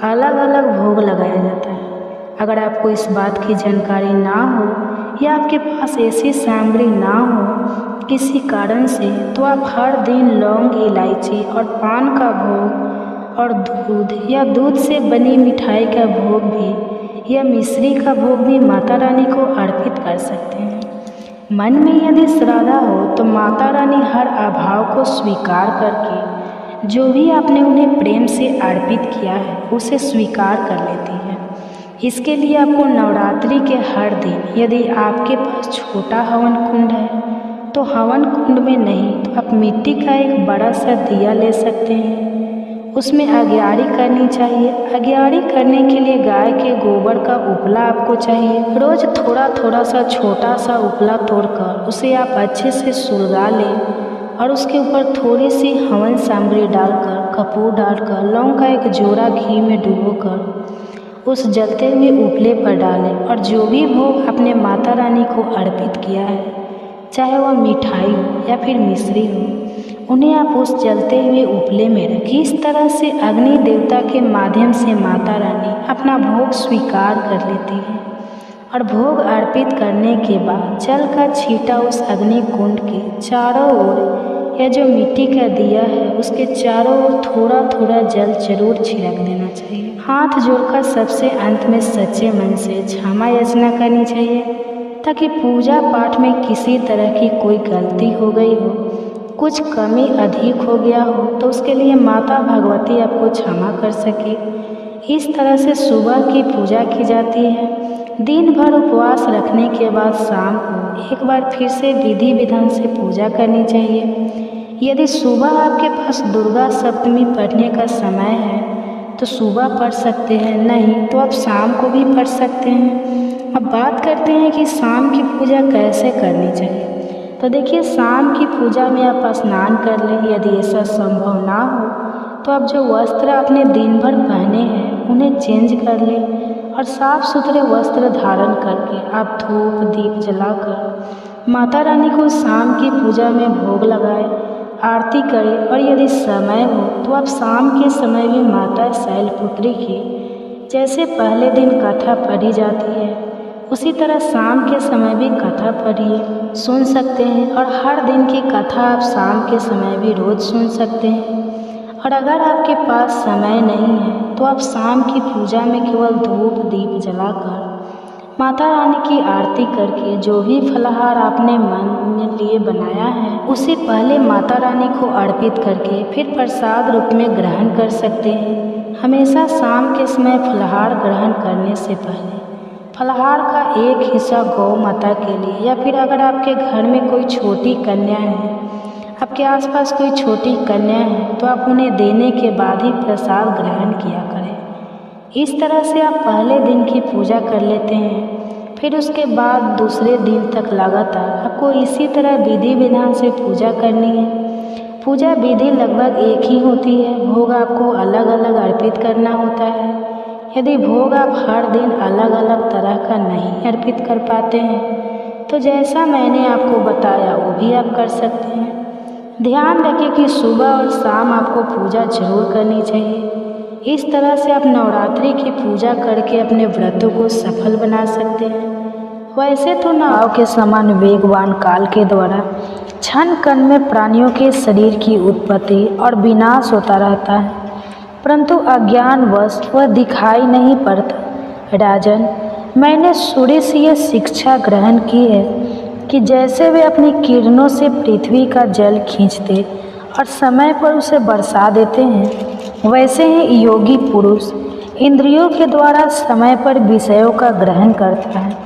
अलग अलग भोग लगाया जाता है। अगर आपको इस बात की जानकारी ना हो या आपके पास ऐसी सामग्री ना हो किसी कारण से, तो आप हर दिन लौंग, इलायची और पान का भोग और दूध या दूध से बनी मिठाई का भोग भी या मिश्री का भोग भी माता रानी को अर्पित कर सकते हैं। मन में यदि श्रद्धा हो तो माता रानी हर अभाव को स्वीकार करके जो भी आपने उन्हें प्रेम से अर्पित किया है उसे स्वीकार कर लेती है। इसके लिए आपको नवरात्रि के हर दिन यदि आपके पास छोटा हवन कुंड है तो हवन कुंड में नहीं तो आप मिट्टी का एक बड़ा सा दिया ले सकते हैं। उसमें अग्यारी करनी चाहिए। अग्यारी करने के लिए गाय के गोबर का उपला आपको चाहिए। रोज थोड़ा थोड़ा सा छोटा सा उपला तोड़कर उसे आप अच्छे से सुलगा लें और उसके ऊपर थोड़ी सी हवन सामग्री डालकर, कपूर डालकर, लौंग का एक जोड़ा घी में डुबोकर उस जलते हुए उपले पर डालें और जो भी भोग आपने माता रानी को अर्पित किया है, चाहे वह मिठाई हो या फिर मिश्री हो, उन्हें आप उस जलते हुए उपले में रखें। इस तरह से अग्नि देवता के माध्यम से माता रानी अपना भोग स्वीकार कर लेती है और भोग अर्पित करने के बाद जल का छींटा उस अग्नि कुंड के चारों ओर या जो मिट्टी का दिया है उसके चारों ओर थोड़ा थोड़ा जल जरूर छिड़क देना चाहिए। हाथ जोड़कर सबसे अंत में सच्चे मन से क्षमा याचना करनी चाहिए ताकि पूजा पाठ में किसी तरह की कोई गलती हो गई हो, कुछ कमी अधिक हो गया हो तो उसके लिए माता भगवती आपको क्षमा कर सके। इस तरह से सुबह की पूजा की जाती है। दिन भर उपवास रखने के बाद शाम को एक बार फिर से विधि विधान से पूजा करनी चाहिए। यदि सुबह आपके पास दुर्गा सप्तमी पढ़ने का समय है तो सुबह पढ़ सकते हैं, नहीं तो आप शाम को भी पढ़ सकते हैं। अब बात करते हैं कि शाम की पूजा कैसे करनी चाहिए। तो देखिए, शाम की पूजा में आप स्नान कर लें। यदि ऐसा संभव ना हो तो आप जो वस्त्र आपने दिन भर पहने हैं उन्हें चेंज कर लें और साफ सुथरे वस्त्र धारण करके आप धूप दीप जलाकर माता रानी को शाम की पूजा में भोग लगाएं, आरती करें। और यदि समय हो तो आप शाम के समय भी माता शैलपुत्री की जैसे पहले दिन कथा पढ़ी जाती है उसी तरह शाम के समय भी कथा पढ़िए, सुन सकते हैं। और हर दिन की कथा आप शाम के समय भी रोज़ सुन सकते हैं। और अगर आपके पास समय नहीं है तो आप शाम की पूजा में केवल धूप दीप जलाकर माता रानी की आरती करके जो भी फलाहार आपने मन में लिए बनाया है उसे पहले माता रानी को अर्पित करके फिर प्रसाद रूप में ग्रहण कर सकते हैं। हमेशा शाम के समय फलाहार ग्रहण करने से पहले फलाहार का एक हिस्सा गौ माता के लिए या फिर अगर आपके घर में कोई छोटी कन्या है, आपके आसपास कोई छोटी कन्या है तो आप उन्हें देने के बाद ही प्रसाद ग्रहण किया करें। इस तरह से आप पहले दिन की पूजा कर लेते हैं। फिर उसके बाद दूसरे दिन तक लगातार आपको इसी तरह विधि विधान से पूजा करनी है। पूजा विधि लगभग एक ही होती है, भोग आपको अलग अलग अर्पित करना होता है। यदि भोग आप हर दिन अलग अलग तरह का नहीं अर्पित कर पाते हैं तो जैसा मैंने आपको बताया वो भी आप कर सकते हैं। ध्यान रखें कि सुबह और शाम आपको पूजा जरूर करनी चाहिए। इस तरह से आप नवरात्रि की पूजा करके अपने व्रतों को सफल बना सकते हैं। वैसे तो नाव के समान वेगवान काल के द्वारा क्षण कण में प्राणियों के शरीर की उत्पत्ति और विनाश होता रहता है, परंतु अज्ञानवश वह दिखाई नहीं पड़ता। राजन, मैंने सूर्य से यह शिक्षा ग्रहण की है कि जैसे वे अपनी किरणों से पृथ्वी का जल खींचते और समय पर उसे बरसा देते हैं, वैसे ही योगी पुरुष इंद्रियों के द्वारा समय पर विषयों का ग्रहण करता है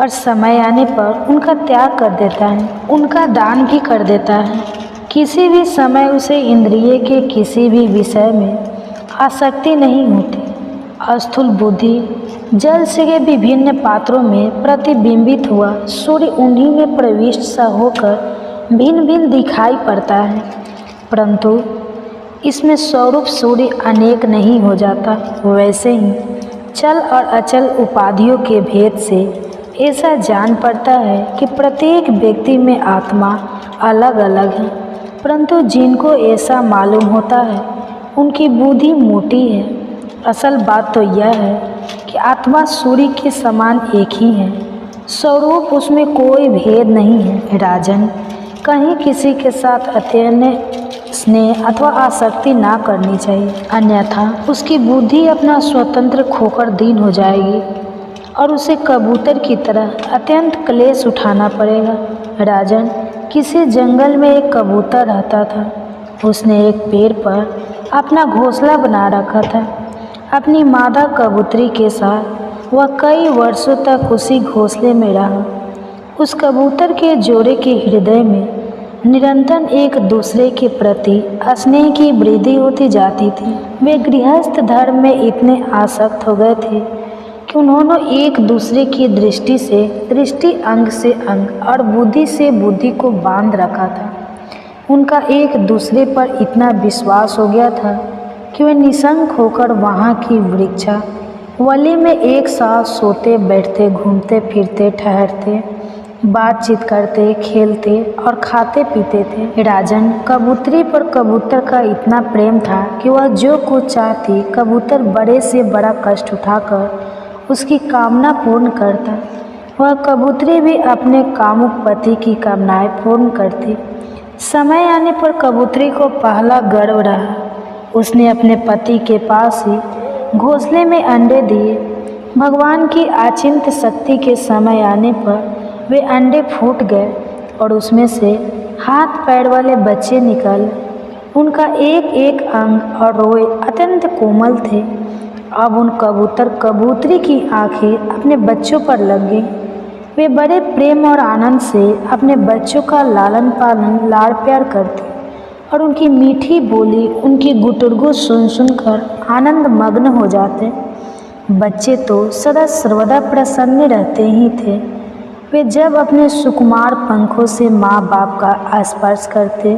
और समय आने पर उनका त्याग कर देता है, उनका दान भी कर देता है। किसी भी समय उसे इंद्रिय के किसी भी विषय में आसक्ति नहीं होती स्थूल बुद्धि जल से विभिन्न पात्रों में प्रतिबिंबित हुआ सूर्य उन्हीं में प्रविष्ट सा होकर भिन्न भिन्न दिखाई पड़ता है, परंतु इसमें स्वरूप सूर्य अनेक नहीं हो जाता। वैसे ही चल और अचल उपाधियों के भेद से ऐसा जान पड़ता है कि प्रत्येक व्यक्ति में आत्मा अलग अलग है, परंतु जिनको ऐसा मालूम होता है उनकी बुद्धि मोटी है। असल बात तो यह है कि आत्मा सूर्य के समान एक ही है, स्वरूप उसमें कोई भेद नहीं है। राजन, कहीं किसी के साथ अत्यंत स्नेह अथवा आसक्ति ना करनी चाहिए, अन्यथा उसकी बुद्धि अपना स्वतंत्र खोकर दीन हो जाएगी और उसे कबूतर की तरह अत्यंत क्लेश उठाना पड़ेगा। राजन, किसी जंगल में एक कबूतर रहता था। उसने एक पेड़ पर अपना घोंसला बना रखा था। अपनी मादा कबूतरी के साथ वह कई वर्षों तक उसी घोंसले में रहा। उस कबूतर के जोड़े के हृदय में निरंतर एक दूसरे के प्रति स्नेह की वृद्धि होती जाती थी। वे गृहस्थ धर्म में इतने आसक्त हो गए थे कि उन्होंने एक दूसरे की दृष्टि से दृष्टि, अंग से अंग और बुद्धि से बुद्धि को बांध रखा था। उनका एक दूसरे पर इतना विश्वास हो गया था कि वे निशंक होकर वहाँ की वृक्षावली में एक साथ सोते, बैठते, घूमते फिरते, ठहरते, बातचीत करते, खेलते और खाते पीते थे। राजन, कबूतरी पर कबूतर का इतना प्रेम था कि वह जो कुछ चाहती कबूतर बड़े से बड़ा कष्ट उठाकर उसकी कामना पूर्ण करता। वह कबूतरी भी अपने कामुक पति की कामनाएं पूर्ण करती। समय आने पर कबूतरी को पहला गर्व रहा। उसने अपने पति के पास ही घोंसले में अंडे दिए। भगवान की अचिंत शक्ति के समय आने पर वे अंडे फूट गए और उसमें से हाथ पैर वाले बच्चे निकल। उनका एक एक अंग और रोए अत्यंत कोमल थे। अब उन कबूतरी की आंखें अपने बच्चों पर लग गई। वे बड़े प्रेम और आनंद से अपने बच्चों का लालन पालन, लाड़ प्यार करती और उनकी मीठी बोली, उनकी गुटुरगु सुन सुनकर आनंद मग्न हो जाते। बच्चे तो सदा सर्वदा प्रसन्न रहते ही थे। वे जब अपने सुकुमार पंखों से माँ बाप का स्पर्श करते,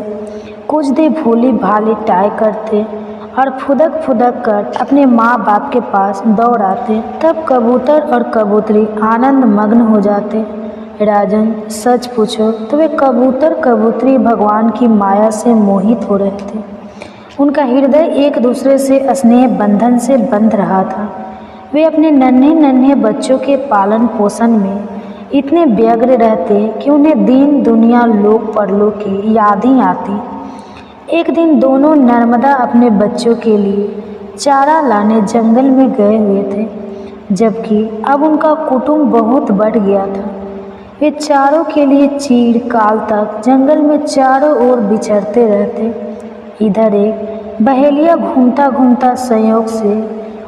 कुछ देर भोली भाली टाई करते और फुदक फुदक कर अपने माँ बाप के पास दौड़ आते, तब कबूतर और कबूतरी आनंद मग्न हो जाते। राजन, सच पूछो तो वे कबूतर कबूतरी भगवान की माया से मोहित हो रहे थे। उनका हृदय एक दूसरे से स्नेह बंधन से बंध रहा था। वे अपने नन्हे नन्हे बच्चों के पालन पोषण में इतने व्यग्र रहते कि उन्हें दीन दुनिया लोक परलोक की याद ही आती। एक दिन दोनों नर्मदा अपने बच्चों के लिए चारा लाने जंगल में गए हुए थे, जबकि अब उनका कुटुंब बहुत बढ़ गया था। वे चारों के लिए चीर काल तक जंगल में चारों ओर विचरते रहते। इधर एक बहेलिया घूमता घूमता संयोग से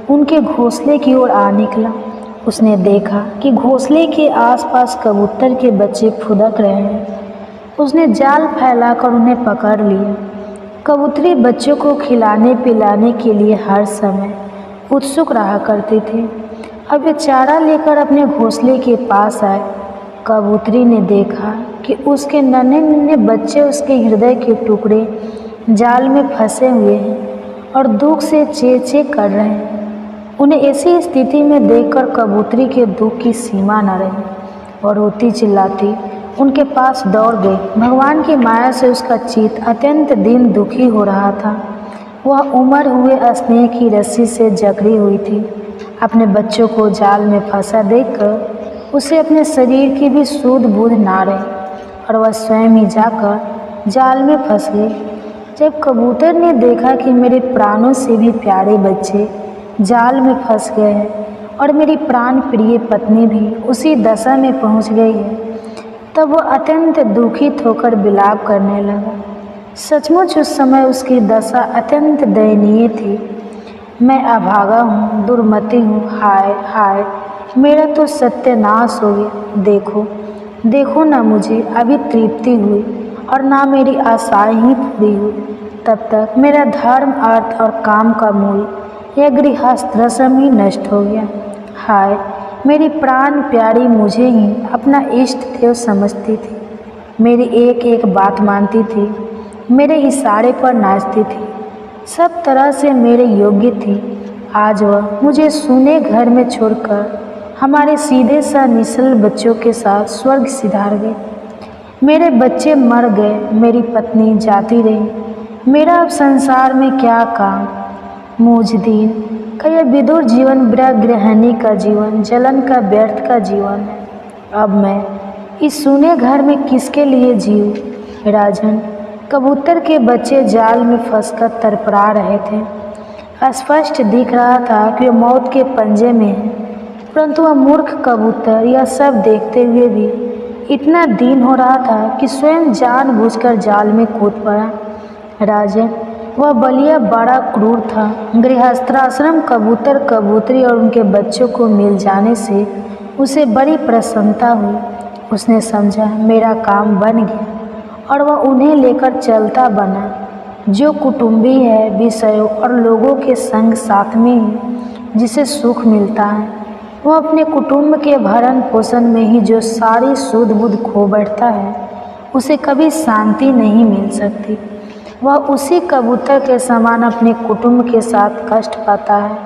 उनके घोंसले की ओर आ निकला। उसने देखा कि घोंसले के आसपास कबूतर के बच्चे फुदक रहे हैं। उसने जाल फैलाकर उन्हें पकड़ लिया। कबूतरी बच्चों को खिलाने पिलाने के लिए हर समय उत्सुक रहा करती थी। अब वे चारा लेकर अपने घोंसले के पास आए। कबूतरी ने देखा कि उसके नन्हे नन्हे बच्चे उसके हृदय के टुकड़े जाल में फंसे हुए हैं और दुख से चे चे कर रहे हैं। उन्हें ऐसी स्थिति में देखकर कबूतरी के दुख की सीमा न रही और रोती चिल्लाती उनके पास दौड़ गई। भगवान की माया से उसका चित्त अत्यंत दीन दुखी हो रहा था। वह उमड़ हुए स्नेह की रस्सी से जकड़ी हुई थी। अपने बच्चों को जाल में फंसा देखकर उसे अपने शरीर की भी सूध बूझ ना रही और वह स्वयं ही जाकर जाल में फंस गई। जब कबूतर ने देखा कि मेरे प्राणों से भी प्यारे बच्चे जाल में फंस गए हैं और मेरी प्राण प्रिय पत्नी भी उसी दशा में पहुंच गई है, तब वह अत्यंत दुखित होकर विलाप करने लगा। सचमुच उस समय उसकी दशा अत्यंत दयनीय थी। मैं अभागा हूँ, दुर्मति हूँ, हाय हाय, मेरा तो सत्यानाश हो गया। देखो देखो ना, मुझे अभी तृप्ति हुई और ना मेरी आशाएं ही पूरी हुई। तब तक मेरा धर्म, अर्थ और काम का मूल यह गृहस्थाश्रम ही नष्ट हो गया। हाय, मेरी प्राण प्यारी मुझे ही अपना इष्ट देव समझती थी, मेरी एक एक बात मानती थी, मेरे इशारे पर नाचती थी, सब तरह से मेरे योग्य थी। आज वह मुझे सुने घर में छोड़कर हमारे सीधे सा निश्चल बच्चों के साथ स्वर्ग सिधार गए। मेरे बच्चे मर गए, मेरी पत्नी जाती रही, मेरा अब संसार में क्या काम। मुझ दिन का यह विदुर जीवन गृहिणी का जीवन, जलन का व्यर्थ का जीवन है। अब मैं इस सुने घर में किसके लिए जीऊँ। राजन, कबूतर के बच्चे जाल में फंसकर तड़पड़ा रहे थे। स्पष्ट दिख रहा था कि वे मौत के पंजे में है, परंतु वह मूर्ख कबूतर यह सब देखते हुए भी इतना दीन हो रहा था कि स्वयं जानबूझकर जाल में कूद पड़ा। राजन, वह बलिया बड़ा क्रूर था। गृहस्थाश्रम कबूतर कबूतरी और उनके बच्चों को मिल जाने से उसे बड़ी प्रसन्नता हुई। उसने समझा मेरा काम बन गया और वह उन्हें लेकर चलता बना। जो कुटुंबी है, विषयों और लोगों के संग साथ में ही जिसे सुख मिलता है, वह अपने कुटुंब के भरण पोषण में ही जो सारी सुध बुध खो बैठता है, उसे कभी शांति नहीं मिल सकती। वह उसी कबूतर के समान अपने कुटुंब के साथ कष्ट पाता है।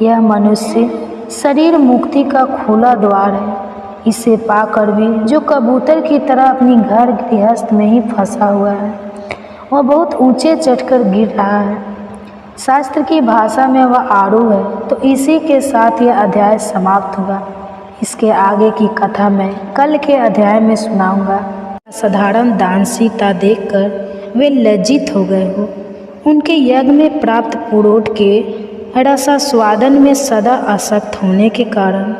यह मनुष्य शरीर मुक्ति का खुला द्वार है। इसे पाकर भी जो कबूतर की तरह अपनी घर गृहस्थ में ही फंसा हुआ है, वह बहुत ऊंचे चढ़कर गिर रहा है। शास्त्र की भाषा में वह आड़ू है। तो इसी के साथ यह अध्याय समाप्त हुआ। इसके आगे की कथा मैं कल के अध्याय में सुनाऊंगा। साधारण दान सीता देखकर वे लज्जित हो गए हो। उनके यज्ञ में प्राप्त पुरोट के रसास्वादन में सदा आसक्त होने के कारण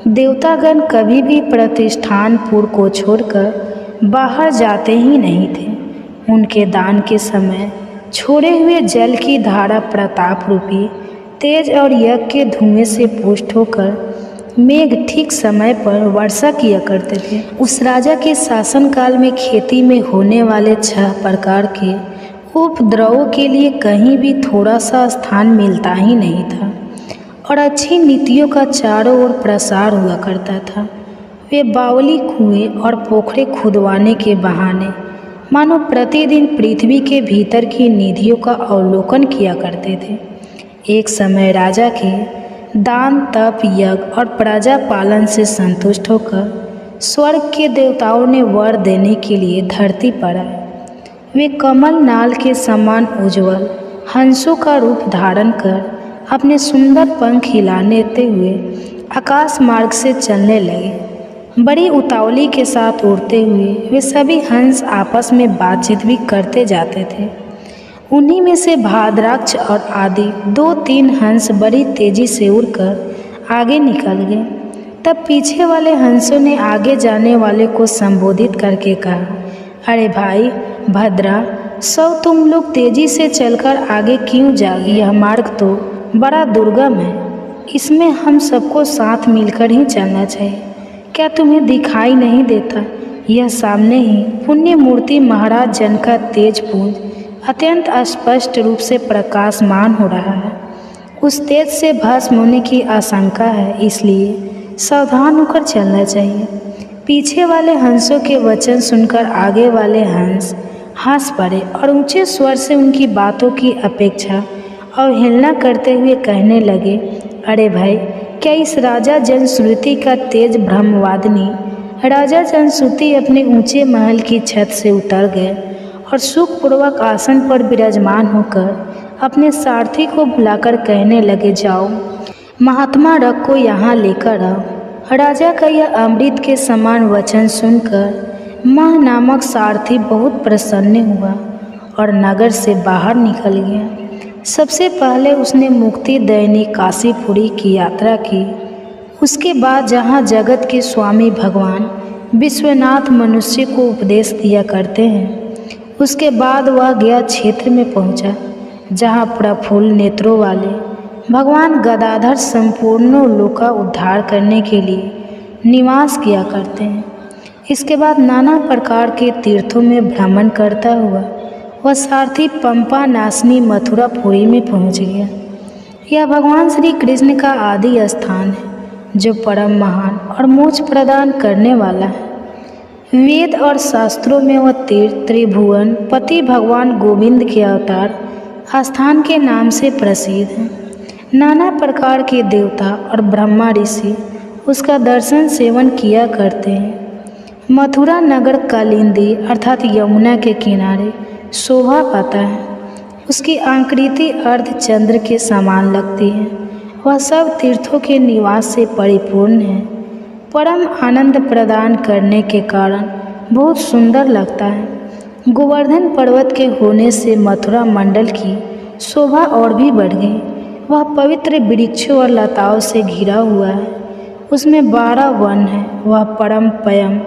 देवतागण कभी भी प्रतिष्ठानपुर को छोड़कर बाहर जाते ही नहीं थे। उनके दान के समय छोड़े हुए जल की धारा प्रताप रूपी तेज और यज्ञ के धुएं से पुष्ट होकर मेघ ठीक समय पर वर्षा किया करते थे। उस राजा के शासनकाल में खेती में होने वाले 6 प्रकार के उपद्रवों के लिए कहीं भी थोड़ा सा स्थान मिलता ही नहीं था और अच्छी नीतियों का चारों ओर प्रसार हुआ करता था। वे बावली कुएं और पोखरे खुदवाने के बहाने मानो प्रतिदिन पृथ्वी के भीतर की निधियों का अवलोकन किया करते थे। एक समय राजा के दान तप यज्ञ और प्रजा पालन से संतुष्ट होकर स्वर्ग के देवताओं ने वर देने के लिए धरती पर आए। वे कमल नाल के समान उज्ज्वल हंसों का रूप धारण कर अपने सुंदर पंख हिलाते हुए आकाश मार्ग से चलने लगे। बड़ी उतावली के साथ उड़ते हुए वे सभी हंस आपस में बातचीत भी करते जाते थे। उन्हीं में से भाद्राक्ष और आदि 2-3 हंस बड़ी तेजी से उड़कर आगे निकल गए। तब पीछे वाले हंसों ने आगे जाने वाले को संबोधित करके कहा, अरे भाई भद्रा, सब तुम लोग तेजी से चलकर आगे क्यों जाओगे? यह मार्ग तो बड़ा दुर्गम है, इसमें हम सबको साथ मिलकर ही चलना चाहिए। क्या तुम्हें दिखाई नहीं देता? यह सामने ही पुण्य मूर्ति महाराज जन का तेज पुंज अत्यंत स्पष्ट रूप से प्रकाशमान हो रहा है। उस तेज से भस्म होने की आशंका है, इसलिए सावधान होकर चलना चाहिए। पीछे वाले हंसों के वचन सुनकर आगे वाले हंस हंस पड़े और ऊंचे स्वर से उनकी बातों की अपेक्षा अवहेलना करते हुए कहने लगे, अरे भाई, क्या इस राजा जनश्रुति का तेज ब्रह्मवादिनी राजा जनश्रुति अपने ऊंचे महल की छत से उतर गए और सुखपूर्वक आसन पर विराजमान होकर अपने सारथी को बुलाकर कहने लगे, जाओ महात्मा रथ को यहाँ लेकर आओ। राजा का यह अमृत के समान वचन सुनकर मह नामक सारथी बहुत प्रसन्न हुआ और नगर से बाहर निकल गया। सबसे पहले उसने मुक्ति दैनी काशीपुरी की यात्रा की। उसके बाद जहाँ जगत के स्वामी भगवान विश्वनाथ मनुष्य को उपदेश दिया करते हैं, उसके बाद वह गया क्षेत्र में पहुँचा जहाँ प्रफुल्ल नेत्रों वाले भगवान गदाधर संपूर्ण लोक का उद्धार करने के लिए निवास किया करते हैं। इसके बाद नाना प्रकार के तीर्थों में भ्रमण करता हुआ वह सारथी पंपा नासनी मथुरापुरी में पहुंच गया। यह भगवान श्री कृष्ण का आदि स्थान है जो परम महान और मोक्ष प्रदान करने वाला है। वेद और शास्त्रों में वह तीर्थ त्रिभुवन पति भगवान गोविंद के अवतार स्थान के नाम से प्रसिद्ध है। नाना प्रकार के देवता और ब्रह्मा ऋषि उसका दर्शन सेवन किया करते हैं। मथुरा नगर कालिंदी अर्थात यमुना के किनारे शोभा पाता है। उसकी आकृति अर्ध चंद्र के समान लगती है। वह सब तीर्थों के निवास से परिपूर्ण है। परम आनंद प्रदान करने के कारण बहुत सुंदर लगता है। गोवर्धन पर्वत के होने से मथुरा मंडल की शोभा और भी बढ़ गई। वह पवित्र वृक्षों और लताओं से घिरा हुआ है। उसमें 12 वन है। वह परम पयम